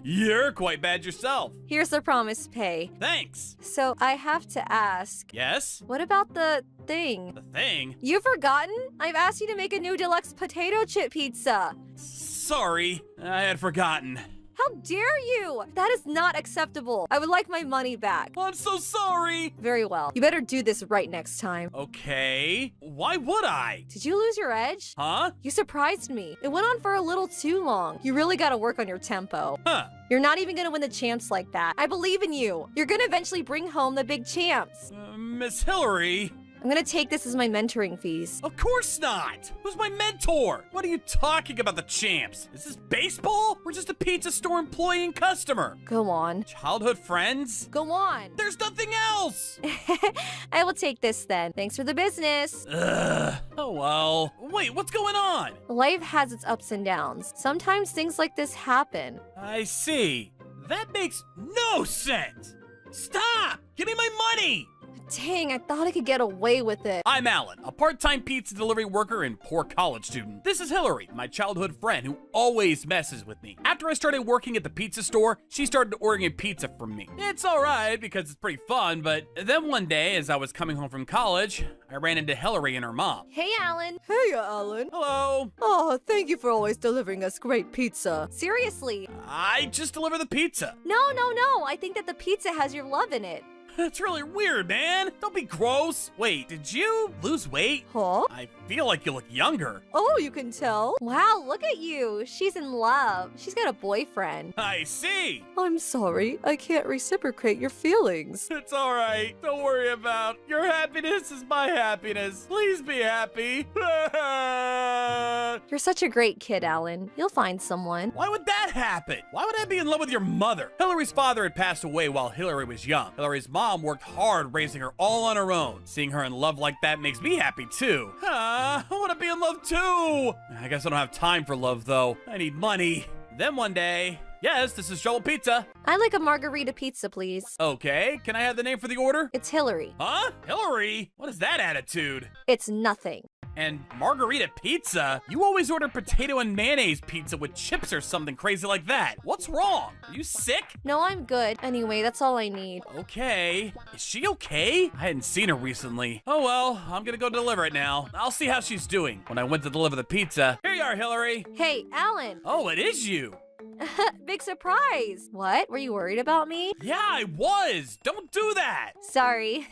You're quite bad yourself. Here's the promised pay. Thanks. So I have to ask, Yes? what about the thing? The thing? You've forgotten? I've asked you to make a new deluxe potato chip pizza. Sorry, I had forgotten. How dare you? That is not acceptable. I would like my money back. I'm so sorry. Very well. You better do this right next time. Okay. Why would I? Did you lose your edge? Huh? You surprised me. It went on for a little too long. You really gotta work on your tempo. Huh. You're not even gonna win the champs like that. I believe in you. You're gonna eventually bring home the big champs. Miss Hillary? I'm gonna take this as my mentoring fees. Of course not! Who's my mentor? What are you talking about, the champs? Is this baseball? We're just a pizza store employee and customer. Go on. Childhood friends? Go on. There's nothing else! I will take this then. Thanks for the business. Ugh. Oh well. Wait, what's going on? Life has its ups and downs. Sometimes things like this happen. I see. That makes no sense! Stop! Give me my money! Dang, I thought I could get away with it. I'm Alan, a part-time pizza delivery worker and poor college student. This is Hillary, my childhood friend who always messes with me. After I started working at the pizza store, she started ordering pizza from me. It's alright because it's pretty fun, but then one day as I was coming home from college, I ran into Hillary and her mom. Hey, Alan. Hey, Alan. Hello. Oh, thank you for always delivering us great pizza. Seriously. I just deliver the pizza. No. I think that the pizza has your love in it. That's really weird, man. Don't be gross. Wait, did you lose weight? Huh? I feel like you look younger. Oh, you can tell? Wow, look at you. She's in love. She's got a boyfriend. I see. I'm sorry. I can't reciprocate your feelings. It's all right. Don't worry about your happiness is my happiness. Please be happy. You're such a great kid, Alan. You'll find someone. Why would that happen? Why would I be in love with your mother? Hillary's father had passed away while Hillary was young. Hillary's mom worked hard raising her all on her own. Seeing her in love like that makes me happy too. I want to be in love too. I guess I don't have time for love though. I need money. Then one day, yes, this is Joel Pizza. I'd like a margarita pizza, please. Okay, can I have the name for the order? It's Hillary. Huh? Hillary? What is that attitude? It's nothing. And margarita pizza? You always order potato and mayonnaise pizza with chips or something crazy like that. What's wrong? Are you sick? No, I'm good. Anyway, that's all I need. Okay. Is she okay? I hadn't seen her recently. Oh well, I'm gonna go deliver it now. I'll see how she's doing. When I went to deliver the pizza, here you are, Hillary. Hey, Alan. Oh, it is you. Big surprise. What? Were you worried about me? Yeah, I was. Don't do that. Sorry.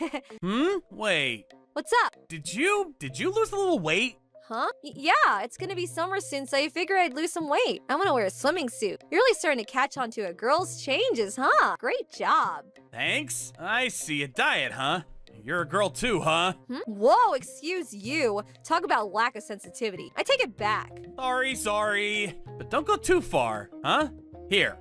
Wait. What's up? Did you lose a little weight? Huh? Yeah, it's gonna be summer soon, so I figure I'd lose some weight. I'm gonna wear a swimming suit. You're really starting to catch on to a girl's changes, huh? Great job. Thanks. I see. A diet, huh? You're a girl too, huh? Whoa, excuse you. Talk about lack of sensitivity. I take it back. Sorry. But don't go too far, huh? Here.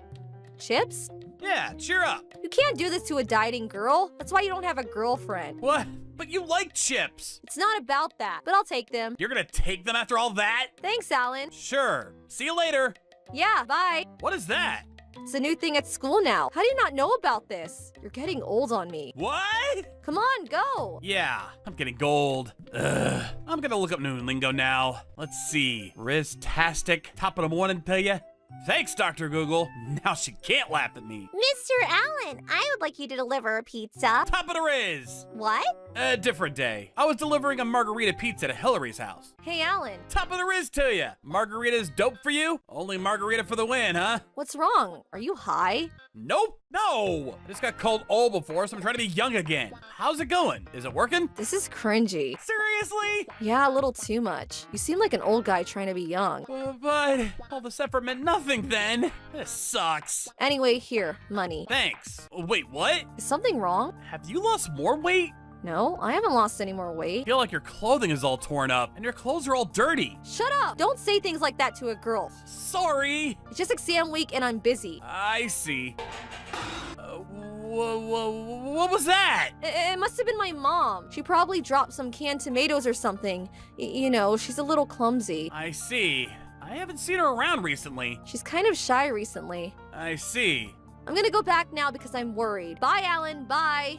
Chips? Yeah, cheer up. You can't do this to a dieting girl. That's why you don't have a girlfriend. What? But you like chips. It's not about that, but I'll take them. You're gonna take them after all that? Thanks, Alan. Sure. See you later. Yeah, bye. What is that? It's a new thing at school now. How do you not know about this? You're getting old on me. What? Come on, go. Yeah, I'm getting gold. Ugh. I'm gonna look up new lingo now. Let's see. Riz-tastic. Top of the morning to you. Thanks, Dr. Google. Now she can't laugh at me. Mr. Allen, I would like you to deliver a pizza. Top of the Riz. What? A different day. I was delivering a margarita pizza to Hillary's house. Hey, Alan. Top of the Riz to you. Margarita's dope for you? Only margarita for the win, huh? What's wrong? Are you high? Nope. No. I just got called old before, so I'm trying to be young again. How's it going? Is it working? This is cringy. Seriously? Yeah, a little too much. You seem like an old guy trying to be young. But all this effort meant nothing then. This sucks. Anyway, here, money. Thanks. Wait, what? Is something wrong? Have you lost more weight? No, I haven't lost any more I weight. feel like your clothing is all torn up and your clothes are all dirty. Shut up! Don't say things like that to a girl. Sorry. It's just exam week and I'm busy. I see. What was that? It must have been my mom. She probably dropped some canned tomatoes or something. You know, she's a little clumsy. I see. I haven't seen her around recently. She's kind of shy recently. I see. I'm gonna go back now because I'm worried. Bye, Alan. Bye.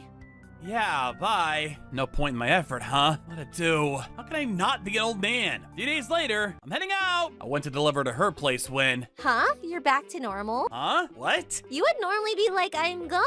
Yeah, bye. No point in my effort, huh? What to do? How can I not be an old man? A few days later, I'm heading out. I went to deliver to her place when... Huh? You're back to normal? Huh? What? You would normally be like, I'm going.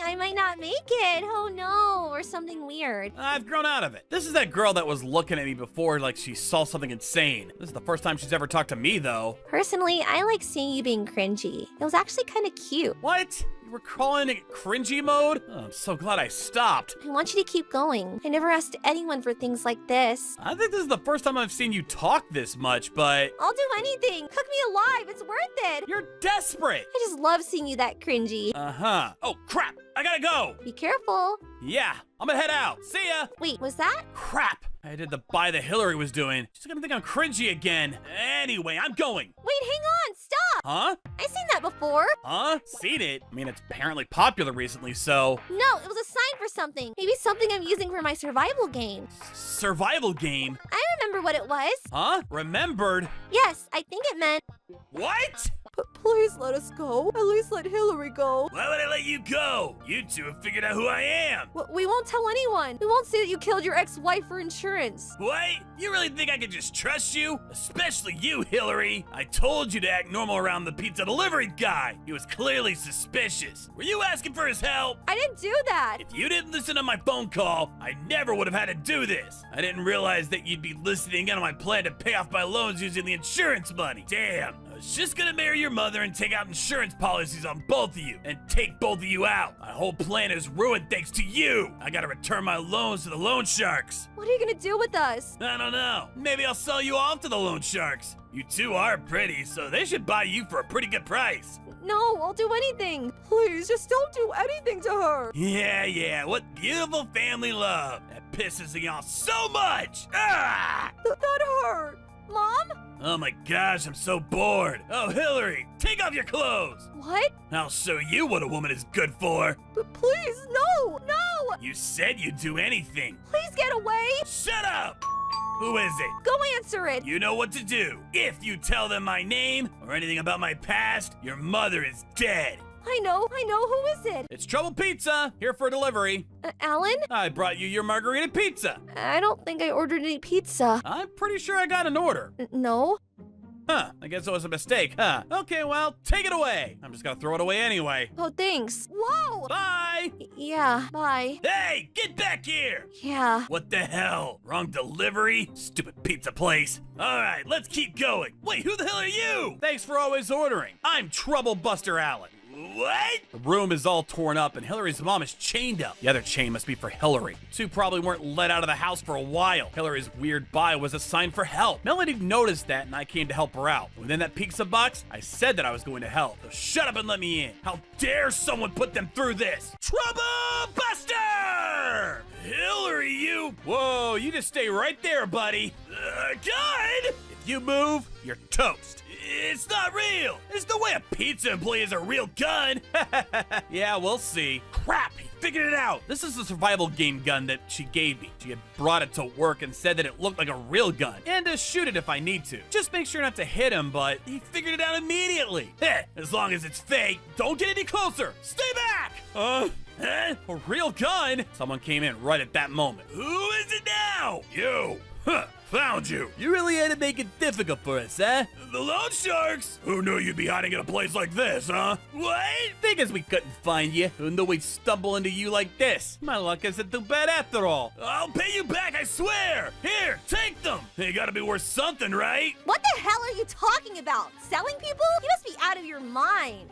I might not make it. Oh no. Or something weird. I've grown out of it. This is that girl that was looking at me before like she saw something insane. This is the first time she's ever talked to me, though. Personally, I like seeing you being cringy. It was actually kind of cute. What? You were calling it cringy mode? Oh, I'm so glad I stopped. I want you to keep going. I never asked anyone for things like this. I think this is the first time I've seen you talk this much, but I'll do anything. Cook me alive. It's worth it. you're desperate. I just love seeing you that cringy. Uh-huh. Oh, crap. I gotta go. Be careful. Yeah, I'm gonna head out. See ya. Wait, was that? Crap. I did the buy that Hillary was doing. She's gonna think I'm cringy again. Anyway, I'm going. Wait, hang on. Stop. Huh? I've seen that before. Huh? Seen it? I mean, it's apparently popular recently, so... No, it was a sign for something. Maybe something I'm using for my survival game. Survival game? I remember what it was. Huh? Remembered? Yes, I think it meant. What? But please let us go. At least let Hillary go. Why would I let you go? You two have figured out who I am. We won't tell anyone. We won't say that you killed your ex-wife for insurance. What? You really think I could just trust you? Especially you, Hillary. I told you to act normal around the pizza delivery guy. He was clearly suspicious. Were you asking for his help? I didn't do that. If you didn't listen to my phone call, I never would have had to do this. I didn't realize that you'd be listening in on my plan to pay off my loans using the insurance money. Damn. I was just gonna marry your mother and take out insurance policies on both of you and take both of you out. My whole plan is ruined thanks to you. I gotta return my loans to the loan sharks. What are you gonna do with us? I don't know. Maybe I'll sell you off to the loan sharks. You two are pretty, so they should buy you for a pretty good price. No, I'll do anything. Please, just don't do anything to her. Yeah, what beautiful family love. That pisses me off so much. Ah! That hurt. Mom? Oh my gosh, I'm so bored. Oh, Hillary, take off your clothes. What? I'll show you what a woman is good for. But please, no! No! You said you'd do anything. Please get away! Shut up! Who is it? Go answer it! You know what to do. If you tell them my name or anything about my past, your mother is dead. I know, who is it? It's Trouble Pizza, here for delivery. Alan? I brought you your margarita pizza. I don't think I ordered any pizza. I'm pretty sure I got an order. No? Huh, I guess it was a mistake, huh? Okay, well, take it away. I'm just gonna throw it away anyway. Oh, thanks. Whoa! Bye! Yeah, bye. Hey, get back here! Yeah. What the hell? Wrong delivery? Stupid pizza place. Alright, let's keep going. Wait, who the hell are you? Thanks for always ordering. I'm Trouble Buster Allen. What? The room is all torn up and Hillary's mom is chained up. The other chain must be for Hillary. The two probably weren't let out of the house for a while. Hillary's weird bio was a sign for help. Melanie noticed that and I came to help her out. Within that pizza box, I said that I was going to help. So shut up and let me in. How dare someone put them through this? Trouble Buster! Hillary, you... Whoa, you just stay right there, buddy. God! If you move, you're toast. It's not real! There's no way a pizza employee has a real gun! Yeah, we'll see. Crap, he figured it out! This is the survival game gun that she gave me. She had brought it to work and said that it looked like a real gun, and to shoot it if I need to. Just make sure not to hit him, but he figured it out immediately. As long as it's fake, don't get any closer! Stay back! A real gun? Someone came in right at that moment. Who is it now? You! Huh, found you. You really had to make it difficult for us, huh? The loan sharks? Who knew you'd be hiding in a place like this, huh? What? Figures we couldn't find you. Who knew we'd stumble into you like this? My luck isn't too bad after all. I'll pay you back, I swear. Here, take them. They gotta be worth something, right? What the hell are you talking about? Selling people? You must be out of your mind.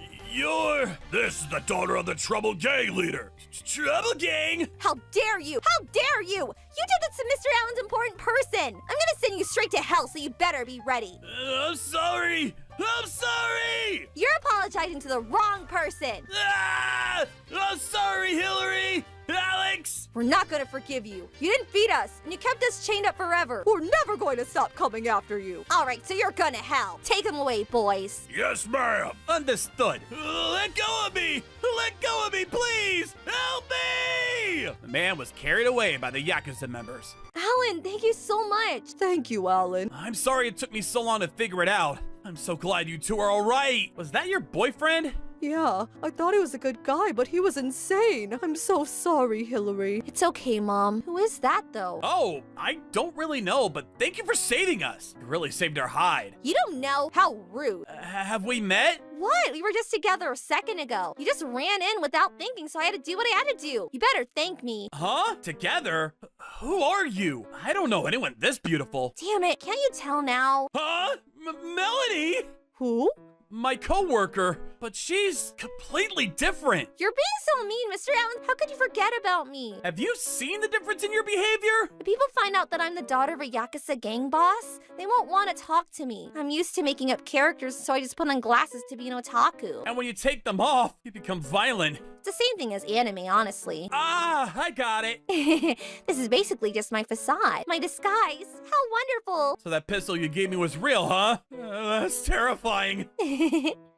This is the daughter of the Trouble Gang leader. Trouble Gang? How dare you? How dare you? You did this to Mr. Allen's important person. I'm gonna send you straight to hell, so you better be ready. I'm sorry. I'm sorry. You're apologizing to the wrong person. I'm sorry, Hillary. Alex! We're not gonna forgive you. You didn't feed us, and you kept us chained up forever. We're never going to stop coming after you. All right, so you're gonna hell. Take them away, boys. Yes, ma'am. Understood. Let go of me. Let go of me, please. Help me! The man was carried away by the Yakuza members. Alan, thank you so much. Thank you, Alan. I'm sorry it took me so long to figure it out. I'm so glad you two are all right. Was that your boyfriend? Yeah, I thought he was a good guy, but he was insane. I'm so sorry, Hillary. It's okay, Mom. Who is that, though? Oh, I don't really know, but thank you for saving us. You really saved our hide. You don't know? How rude. Have we met? What? We were just together a second ago. You just ran in without thinking, so I had to do what I had to do. You better thank me. Huh? Together? Who are you? I don't know anyone this beautiful. Damn it, can't you tell now? Huh? Melanie? Who? My coworker, but she's completely different. You're being so mean, Mr. Allen. How could you forget about me? Have you seen the difference in your behavior? If people find out that I'm the daughter of a Yakuza gang boss, they won't want to talk to me. I'm used to making up characters, so I just put on glasses to be an otaku. And when you take them off, you become violent. It's the same thing as anime, honestly. Ah, I got it. This is basically just my facade, my disguise. How wonderful. So that pistol you gave me was real, huh? That's terrifying.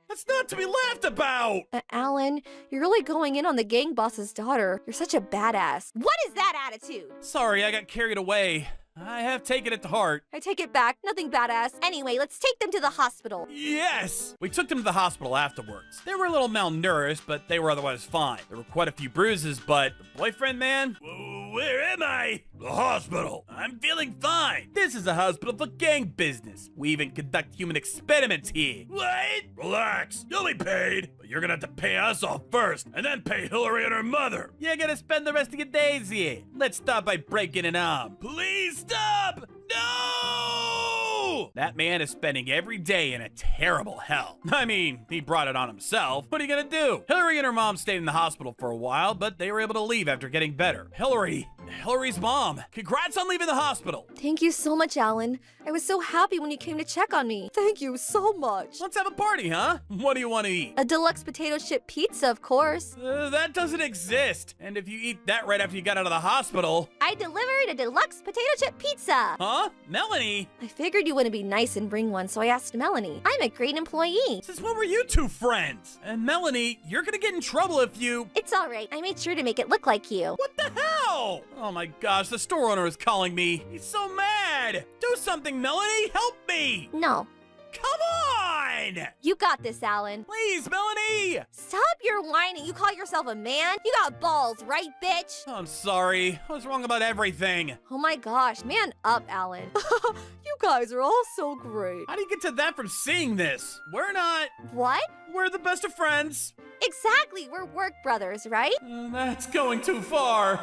That's not to be laughed about! Alan, you're really going in on the gang boss's daughter. You're such a badass. What is that attitude? Sorry, I got carried away. I have taken it to heart. I take it back. Nothing badass. Anyway, let's take them to the hospital. Yes! We took them to the hospital afterwards. They were a little malnourished, but they were otherwise fine. There were quite a few bruises, but the boyfriend, man? Where am I? The hospital. I'm feeling fine. This is a hospital for gang business. We even conduct human experiments here. What? Relax. You'll be paid. But you're gonna have to pay us off first, and then pay Hillary and her mother. You're gonna spend the rest of your days here. Let's start by breaking an arm. Please stop! No! That man is spending every day in a terrible hell. I mean, he brought it on himself. What are you gonna do? Hillary and her mom stayed in the hospital for a while, but they were able to leave after getting better. Hillary Hillary's mom. Congrats on leaving the hospital. Thank you so much, Alan. I was so happy when you came to check on me. Thank you so much. Let's have a party, huh? What do you want to eat? A deluxe potato chip pizza, of course. That doesn't exist. And if you eat that right after you got out of the hospital. I delivered a deluxe potato chip pizza. Huh? Melanie? I figured you wouldn't be nice and bring one, so I asked Melanie. I'm a great employee. Since when were you two friends? And Melanie, you're gonna get in trouble if you. It's all right. I made sure to make it look like you. What the hell? Oh my gosh, the store owner is calling me. He's so mad. Do something, Melanie. Help me. No. Come on! You got this, Alan. Please, Melanie! Stop your whining. You call yourself a man? You got balls, right, bitch? I'm sorry. I was wrong about everything. Oh my gosh, man up, Alan. You guys are all so great. How do you get to that from seeing this? We're not. What? We're the best of friends. Exactly. We're work brothers, right? That's going too far.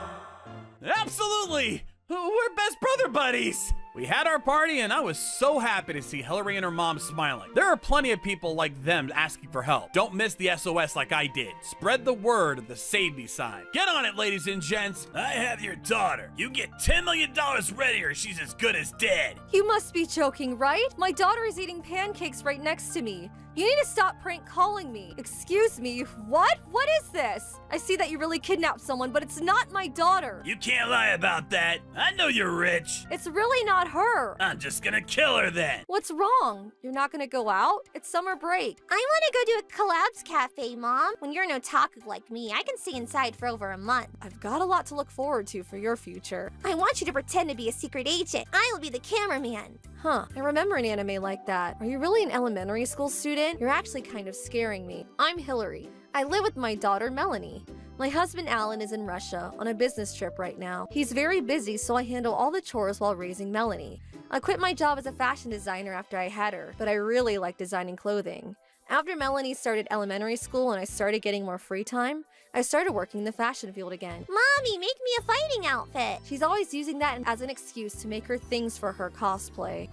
Absolutely! We're best brother buddies! We had our party and I was so happy to see Hillary and her mom smiling. There are plenty of people like them asking for help. Don't miss the SOS like I did. Spread the word of the Save Me sign. Get on it, ladies and gents. I have your daughter. You get $10 million ready or she's as good as dead. You must be joking, right? My daughter is eating pancakes right next to me. You need to stop prank calling me. Excuse me, what? What is this? I see that you really kidnapped someone, but it's not my daughter. You can't lie about that. I know you're rich. It's really not her. I'm just gonna kill her then. What's wrong? You're not gonna go out? It's summer break. I want to go to a collabs cafe, Mom. When you're an otaku like me, I can stay inside for over a month. I've got a lot to look forward to for your future. I want you to pretend to be a secret agent. I will be the cameraman. Huh, I remember an anime like that. Are you really an elementary school student? You're actually kind of scaring me. I'm Hillary. I live with my daughter, Melanie. My husband, Alan, is in Russia on a business trip right now. He's very busy, so I handle all the chores while raising Melanie. I quit my job as a fashion designer after I had her, but I really like designing clothing. After Melanie started elementary school and I started getting more free time, I started working in the fashion field again. Mommy, make me a fighting outfit. She's always using that as an excuse to make her things for her cosplay.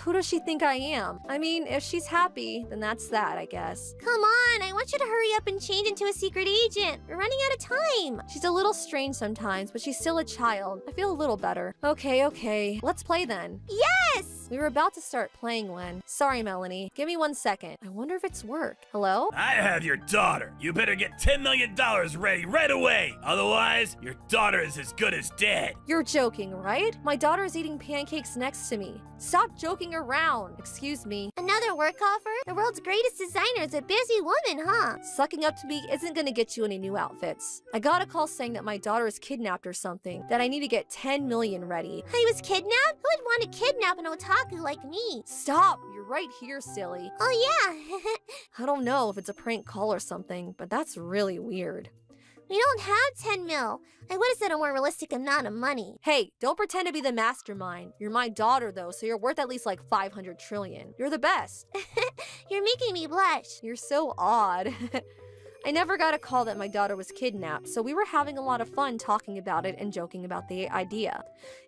Who does she think I am? I mean, if she's happy, then that's that, I guess. Come on, I want you to hurry up and change into a secret agent. We're running out of time. She's a little strange sometimes, but she's still a child. I feel a little better. Okay. Let's play then. Yes! We were about to start playing when... Sorry, Melanie. Give me 1 second. I wonder if it's work. Hello? I have your daughter. You better get $10 million ready right away. Otherwise, your daughter is as good as dead. You're joking, right? My daughter is eating pancakes next to me. Stop joking around. Excuse me. Another work offer? The world's greatest designer is a busy woman, huh? Sucking up to me isn't gonna get you any new outfits. I got a call saying that my daughter is kidnapped or something, that I need to get 10 million ready. I was kidnapped? Who would want to kidnap an otaku like me? Stop! You're right here, silly. Oh yeah. I don't know if it's a prank call or something, but that's really weird. We don't have 10 mil. I would have said a more realistic amount of money. Hey, don't pretend to be the mastermind. You're my daughter, though, so you're worth at least like 500 trillion. You're the best. You're making me blush. You're so odd. I never got a call that my daughter was kidnapped, so we were having a lot of fun talking about it and joking about the idea.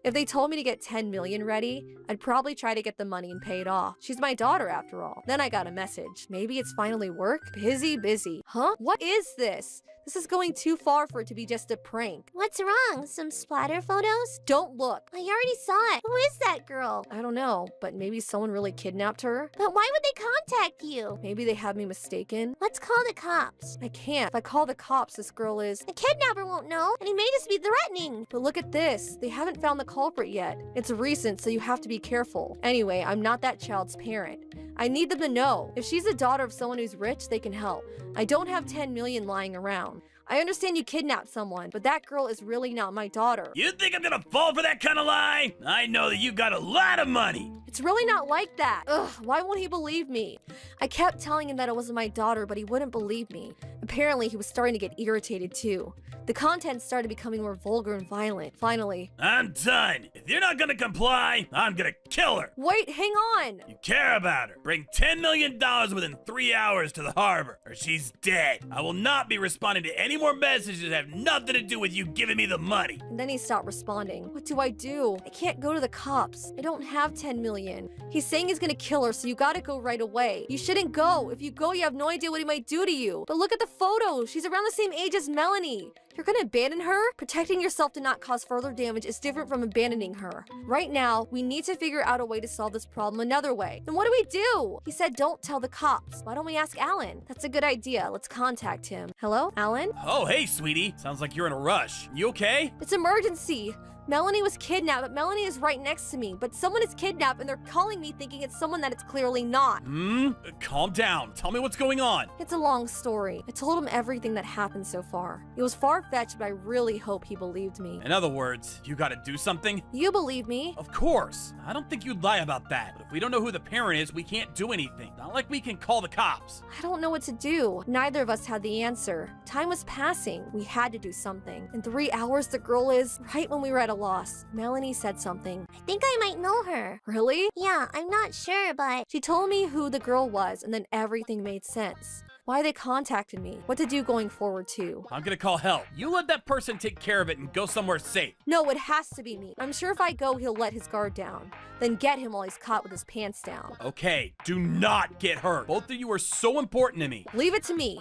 If they told me to get 10 million ready, I'd probably try to get the money and pay it off. She's my daughter after all. Then I got a message. Maybe it's finally work? Busy. Huh? What is this? This is going too far for it to be just a prank. What's wrong? Some splatter photos? Don't look. I already saw it. Who is that girl? I don't know, but maybe someone really kidnapped her? But why would they contact you? Maybe they had me mistaken? Let's call the cops. I can't. If I call the cops, this girl is... The kidnapper won't know, and he may just be threatening. But look at this. They haven't found the culprit yet. It's recent, so you have to be careful. Anyway, I'm not that child's parent. I need them to know. If she's the daughter of someone who's rich, they can help. I don't have 10 million lying around. I understand you kidnapped someone, but that girl is really not my daughter. You think I'm gonna fall for that kind of lie? I know that you got a lot of money. It's really not like that. Ugh, why won't he believe me? I kept telling him that it wasn't my daughter, but he wouldn't believe me. Apparently, he was starting to get irritated too. The content started becoming more vulgar and violent. Finally, I'm done. If you're not gonna comply, I'm gonna kill her. wait, hang on. You care about her. Bring $10 million within 3 hours to the harbor, or she's dead. I will not be responding to any more messages that have nothing to do with you giving me the money. And then he stopped responding. What do? I can't go to the cops. I don't have 10 million. million. He's saying he's gonna kill her, so you gotta go right away. You shouldn't go. If you go, you have no idea what he might do to you. But look at the photo. She's around the same age as Melanie. You're gonna abandon her? Protecting yourself to not cause further damage is different from abandoning her. Right now, we need to figure out a way to solve this problem another way. Then what do we do? He said don't tell the cops. Why don't we ask Alan? That's a good idea. Let's contact him. Hello, Alan? Oh, hey, sweetie. Sounds like you're in a rush. You okay? It's emergency. Melanie was kidnapped, but Melanie is right next to me. But someone is kidnapped and they're calling me thinking it's someone that it's clearly not. Calm down. Tell me what's going on. It's a long story. I told him everything that happened so far. It was far-fetched, but I really hope he believed me. In other words, you gotta do something? You believe me? Of course. I don't think you'd lie about that. But if we don't know who the parent is, we can't do anything. Not like we can call the cops. I don't know what to do. Neither of us had the answer. Time was passing. We had to do something. In 3 hours, the girl is right when we were at a loss. Melanie said something. I think I might know her. Really? Yeah, I'm not sure, but She told me who the girl was, and then everything made sense. Why they contacted me, what to do going forward too. I'm gonna call help. You let that person take care of it and go somewhere safe. No, it has to be me. I'm sure if I go, he'll let his guard down. Then get him while he's caught with his pants down. Okay, do not get hurt. Both of you are so important to me. Leave it to me.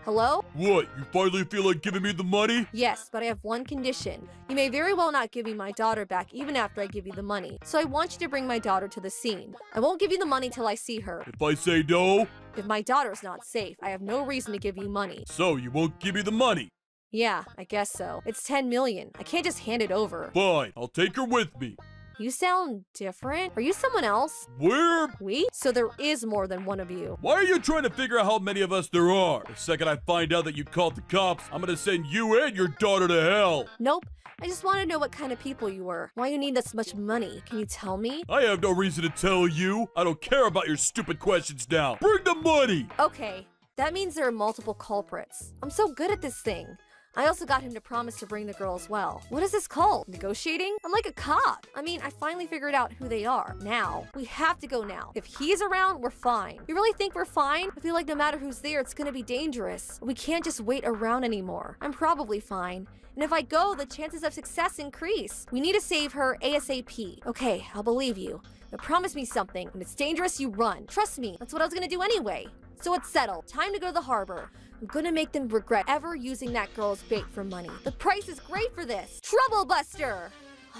Hello? What, you finally feel like giving me the money? Yes, but I have one condition. You may very well not give me my daughter back even after I give you the money. So I want you to bring my daughter to the scene. I won't give you the money till I see her. If I say no, If my daughter's not safe, I have no reason to give you money. so you won't give me the money. Yeah, I guess so. It's 10 million. I can't just hand it over. Fine, I'll take her with me. You sound different. Are you someone else? Where? We? So there is more than one of you. Why are you trying to figure out how many of us there are? The second I find out that you called the cops, I'm gonna send you and your daughter to hell. Nope. I just want to know what kind of people you were. Why you need this much money. Can you tell me? I have no reason to tell you. I don't care about your stupid questions now. Bring the money! Okay. That means there are multiple culprits. I'm so good at this thing. I also got him to promise to bring the girl as well. What is this called? Negotiating? I'm like a cop. I mean, I finally figured out who they are. Now. We have to go now. If he's around, we're fine. You really think we're fine? I feel like no matter who's there, it's gonna be dangerous. We can't just wait around anymore. I'm probably fine. And if I go, the chances of success increase. We need to save her ASAP. Okay, I'll believe you. But promise me something. When it's dangerous, you run. Trust me, that's what I was gonna do anyway. So it's settled. Time to go to the harbor. I'm gonna make them regret ever using that girl as bait for money. The price is great for this. Trouble Buster!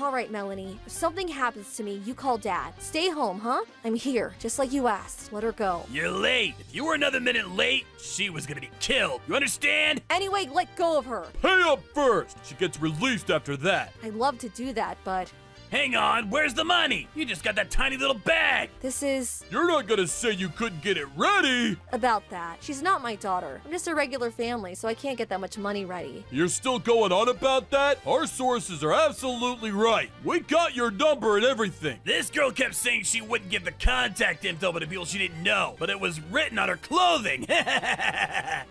All right, Melanie. If something happens to me, you call Dad. Stay home, huh? I'm here, just like you asked. Let her go. You're late. If you were another minute late, she was gonna be killed. You understand? Anyway, let go of her. Pay up first! She gets released after that. I'd love to do that, but Hang on, where's the money? You just got that tiny little bag. this is You're not gonna say you couldn't get it ready! about that. She's not my daughter. I'm just a regular family, so I can't get that much money ready. You're still going on about that? Our sources are absolutely right. We got your number and everything. This girl kept saying she wouldn't give the contact info to people she didn't know, but it was written on her clothing.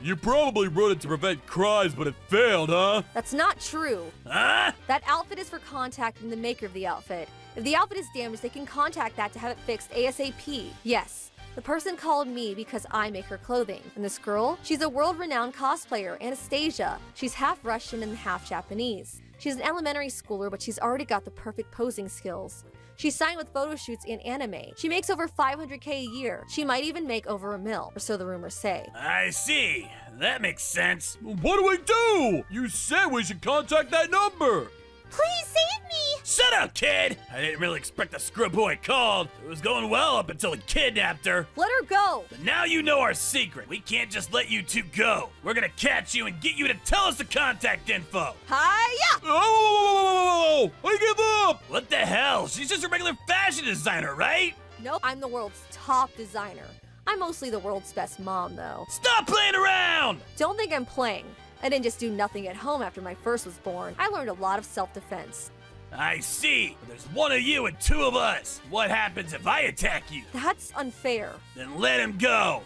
You probably wrote it to prevent crimes, but it failed, huh? That's not true. Huh? That outfit is for contacting the maker of the outfit. If the outfit is damaged, they can contact that to have it fixed ASAP. Yes. The person called me because I make her clothing. And this girl? She's a world-renowned cosplayer, Anastasia. She's half Russian and half Japanese. She's an elementary schooler, but she's already got the perfect posing skills. She's signed with photo shoots and anime. She makes over 500K a year. She might even make over $1 million, or so the rumors say. I see. That makes sense. What do we do? You said we should contact that number. please save me! Shut up, kid! I didn't really expect the scrub boy called. It was going well up until he kidnapped her. Let her go! But now you know our secret. We can't just let you two go. We're gonna catch you and get you to tell us the contact info. Hiya! Oh! I give up! What the hell? She's just a regular fashion designer, right? Nope, I'm the world's top designer. I'm mostly the world's best mom, though. Stop playing around! Don't think I'm playing. I didn't just do nothing at home after my first was born. I learned a lot of self-defense. I see. But there's one of you and two of us. What happens if I attack you? That's unfair. Then let him go.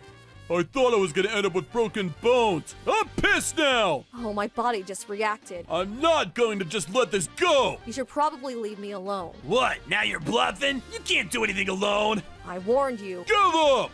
I thought I was gonna end up with broken bones. I'm pissed now! Oh, my body just reacted. I'm not going to just let this go! You should probably leave me alone. What? Now you're bluffing? You can't do anything alone. I warned you. Give up!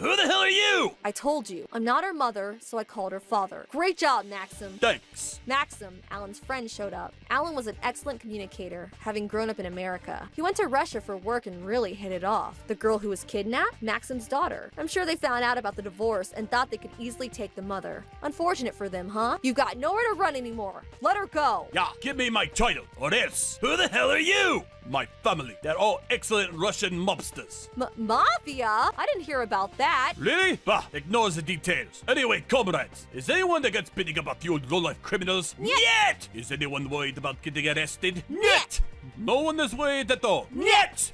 Who the hell are you? I told you, I'm not her mother, so I called her father. Great job, Maxim. Thanks. Maxim, Alan's friend, showed up. Alan was an excellent communicator, having grown up in America. He went to Russia for work and really hit it off. The girl who was kidnapped? Maxim's daughter. I'm sure they found out about the divorce and thought they could easily take the mother. Unfortunate for them, huh? You've got nowhere to run anymore. Let her go. Yeah, give me my title, or else. Who the hell are you? My family. They're all excellent Russian mobsters. Mafia? I didn't hear about that. Really? Bah, ignore the details. Anyway, comrades, is anyone that gets spitting up a few low-life criminals? Niet! Is anyone worried about getting arrested? Niet! No one is worried at all? Niet!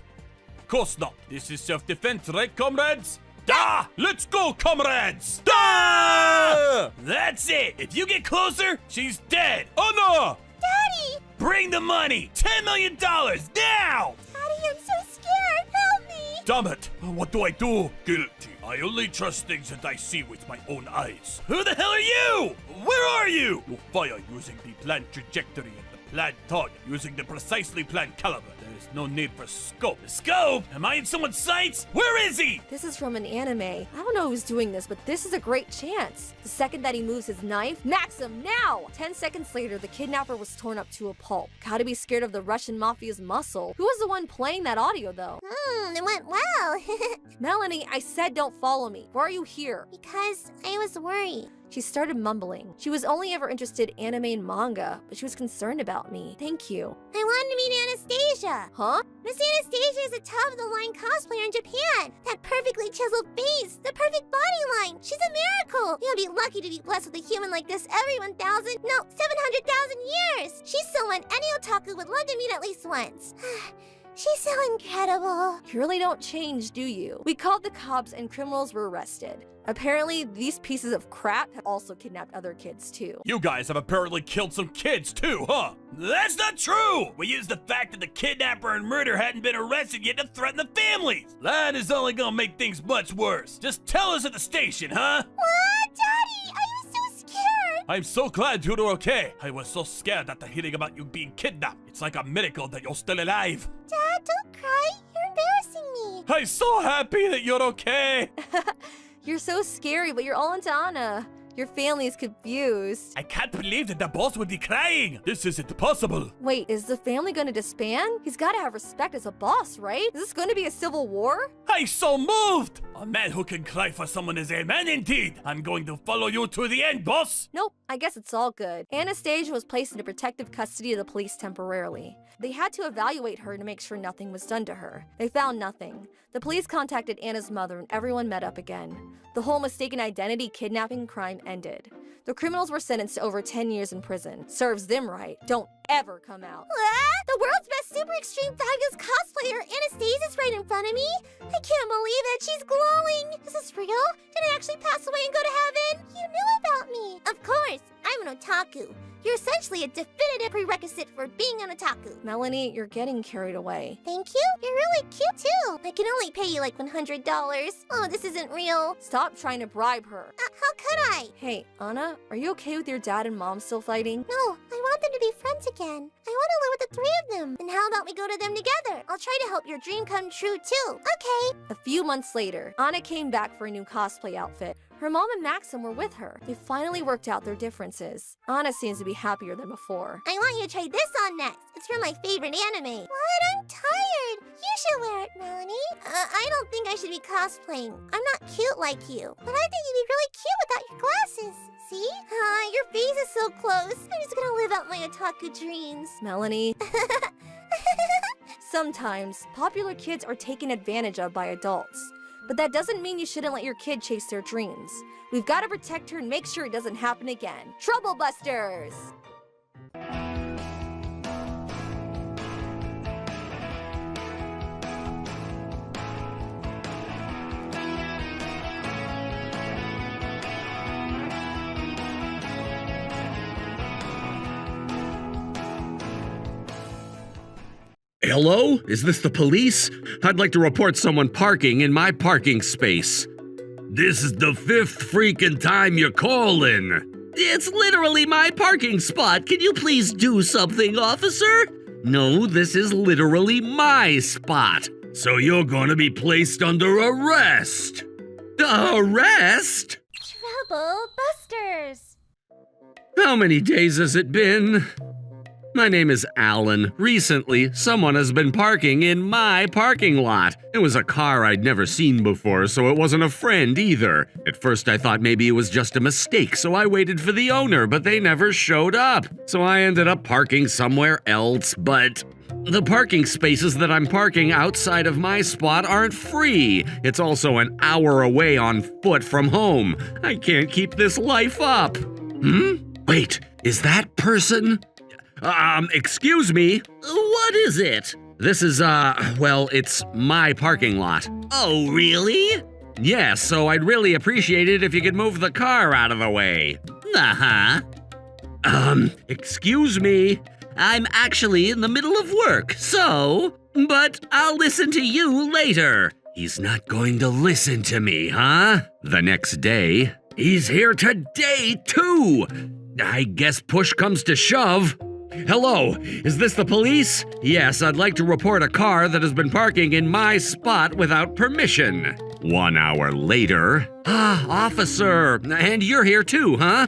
Of course not. This is self-defense, right, comrades? Da! Let's go, comrades! Da! That's it! If you get closer, she's dead! Oh no! Daddy! Bring the money! $10 million! Now! Daddy, I'm so scared! Help me! Damn it! What do I do? Guilty. I only trust things that I see with my own eyes. Who the hell are you? Where are you? You fire using the planned trajectory and the planned target using the precisely planned caliber. There is no need for scope. Scope? Am I in someone's sights? Where is he? This is from an anime. I don't know who's doing this, but this is a great chance. The second that he moves his knife, Maxim, now! 10 seconds later, the kidnapper was torn up to a pulp. Gotta be scared of the Russian mafia's muscle. Who was the one playing that audio, though? It went well. Melanie, I said don't follow me. Why are you here? Because I was worried. She started mumbling. She was only ever interested in anime and manga, but she was concerned about me. Thank you. I wanted to meet Anastasia. Huh? Miss Anastasia is a top-of-the-line cosplayer in Japan. That perfectly chiseled face, the perfect body line. She's a miracle. You'll be lucky to be blessed with a human like this every 700,000 years. She's someone any otaku would love to meet at least once. She's so incredible. You really don't change, do you? We called the cops and criminals were arrested. Apparently, these pieces of crap have also kidnapped other kids, too. You guys have apparently killed some kids too, huh? That's not true! We used the fact that the kidnapper and murder hadn't been arrested yet to threaten the families! That is only gonna make things much worse. Just tell us at the station, huh? What? Daddy, I was so scared. I'm so glad you're okay. I was so scared after hearing about you being kidnapped. It's like a miracle that you're still alive. Dad, don't cry. You're embarrassing me. I'm so happy that you're okay. You're so scary, but you're all into Anna. Your family is confused. I can't believe that the boss would be crying. This isn't possible. Wait, is the family gonna disband? He's gotta have respect as a boss, right? Is this gonna be a civil war? I'm so moved. A man who can cry for someone is a man indeed. I'm going to follow you to the end, boss. Nope, I guess it's all good. Anastasia was placed into protective custody of the police temporarily. They had to evaluate her to make sure nothing was done to her. They found nothing. The police contacted Anna's mother and everyone met up again. The whole mistaken identity kidnapping crime ended. The criminals were sentenced to over 10 years in prison. Serves them right. Don't ever come out. What? The world's best super extreme fabulous cosplayer, Anastasia's right in front of me. I can't believe it. She's glowing. Is this real? Did I actually pass away and go to heaven? You knew about me. Of course. I'm an otaku. You're essentially a definitive prerequisite for being an otaku. Melanie, you're getting carried away. Thank you. You're really cute too. I can only pay you like $100. Oh, this isn't real. Stop trying to bribe her. How could I? Hey, Anna, are you okay with your dad and mom still fighting? No, I want them to be friends again. I want to live with the three of them. And how about we go to them together? I'll try to help your dream come true too. Okay. A few months later, Anna came back for a new cosplay outfit. Her mom and Maxim were with her. They finally worked out their differences. Anna seems to be happier than before. I want you to try this on next. It's from my favorite anime. What? I'm tired. You should wear it, Melanie. I don't think I should be cosplaying. I'm not cute like you. But I think you'd be really cute without your glasses. See? Your face is so close. I'm just gonna live out my otaku dreams. Melanie. Sometimes, popular kids are taken advantage of by adults. But that doesn't mean you shouldn't let your kid chase their dreams. We've got to protect her and make sure it doesn't happen again. Trouble Busters! Hello? Is this the police? I'd like to report someone parking in my parking space. This is the 5th freaking time you're calling. It's literally my parking spot. Can you please do something, officer? No, this is literally my spot. So you're gonna be placed under arrest. Arrest? Trouble Busters! How many days has it been? My name is Alan. Recently, someone has been parking in my parking lot. It was a car I'd never seen before, so it wasn't a friend either. At first, I thought maybe it was just a mistake, so I waited for the owner, but they never showed up. So I ended up parking somewhere else, but the parking spaces that I'm parking outside of my spot aren't free. It's also an hour away on foot from home. I can't keep this life up. Wait, is that person? Excuse me? What is it? This is, well, it's my parking lot. Oh, really? Yeah, so I'd really appreciate it if you could move the car out of the way. Uh-huh. Excuse me? I'm actually in the middle of work, but I'll listen to you later. He's not going to listen to me, huh? The next day, he's here today, too. I guess push comes to shove. Hello, is this the police? Yes, I'd like to report a car that has been parking in my spot without permission. 1 hour later. Officer, and you're here too, huh?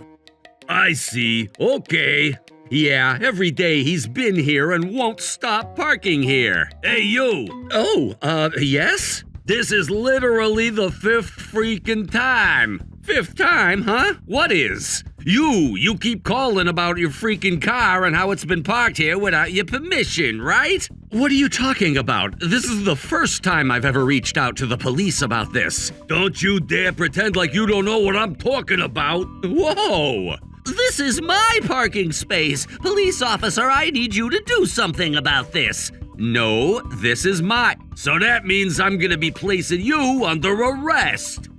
I see. Okay. Yeah, every day he's been here and won't stop parking here. Hey, you! Oh, yes? This is literally the 5th freaking time. 5th time, huh? What is? You keep calling about your freaking car and how it's been parked here without your permission, right? What are you talking about? This is the first time I've ever reached out to the police about this. Don't you dare pretend like you don't know what I'm talking about. Whoa! This is my parking space. Police officer, I need you to do something about this. No, this is my. So that means I'm gonna be placing you under arrest.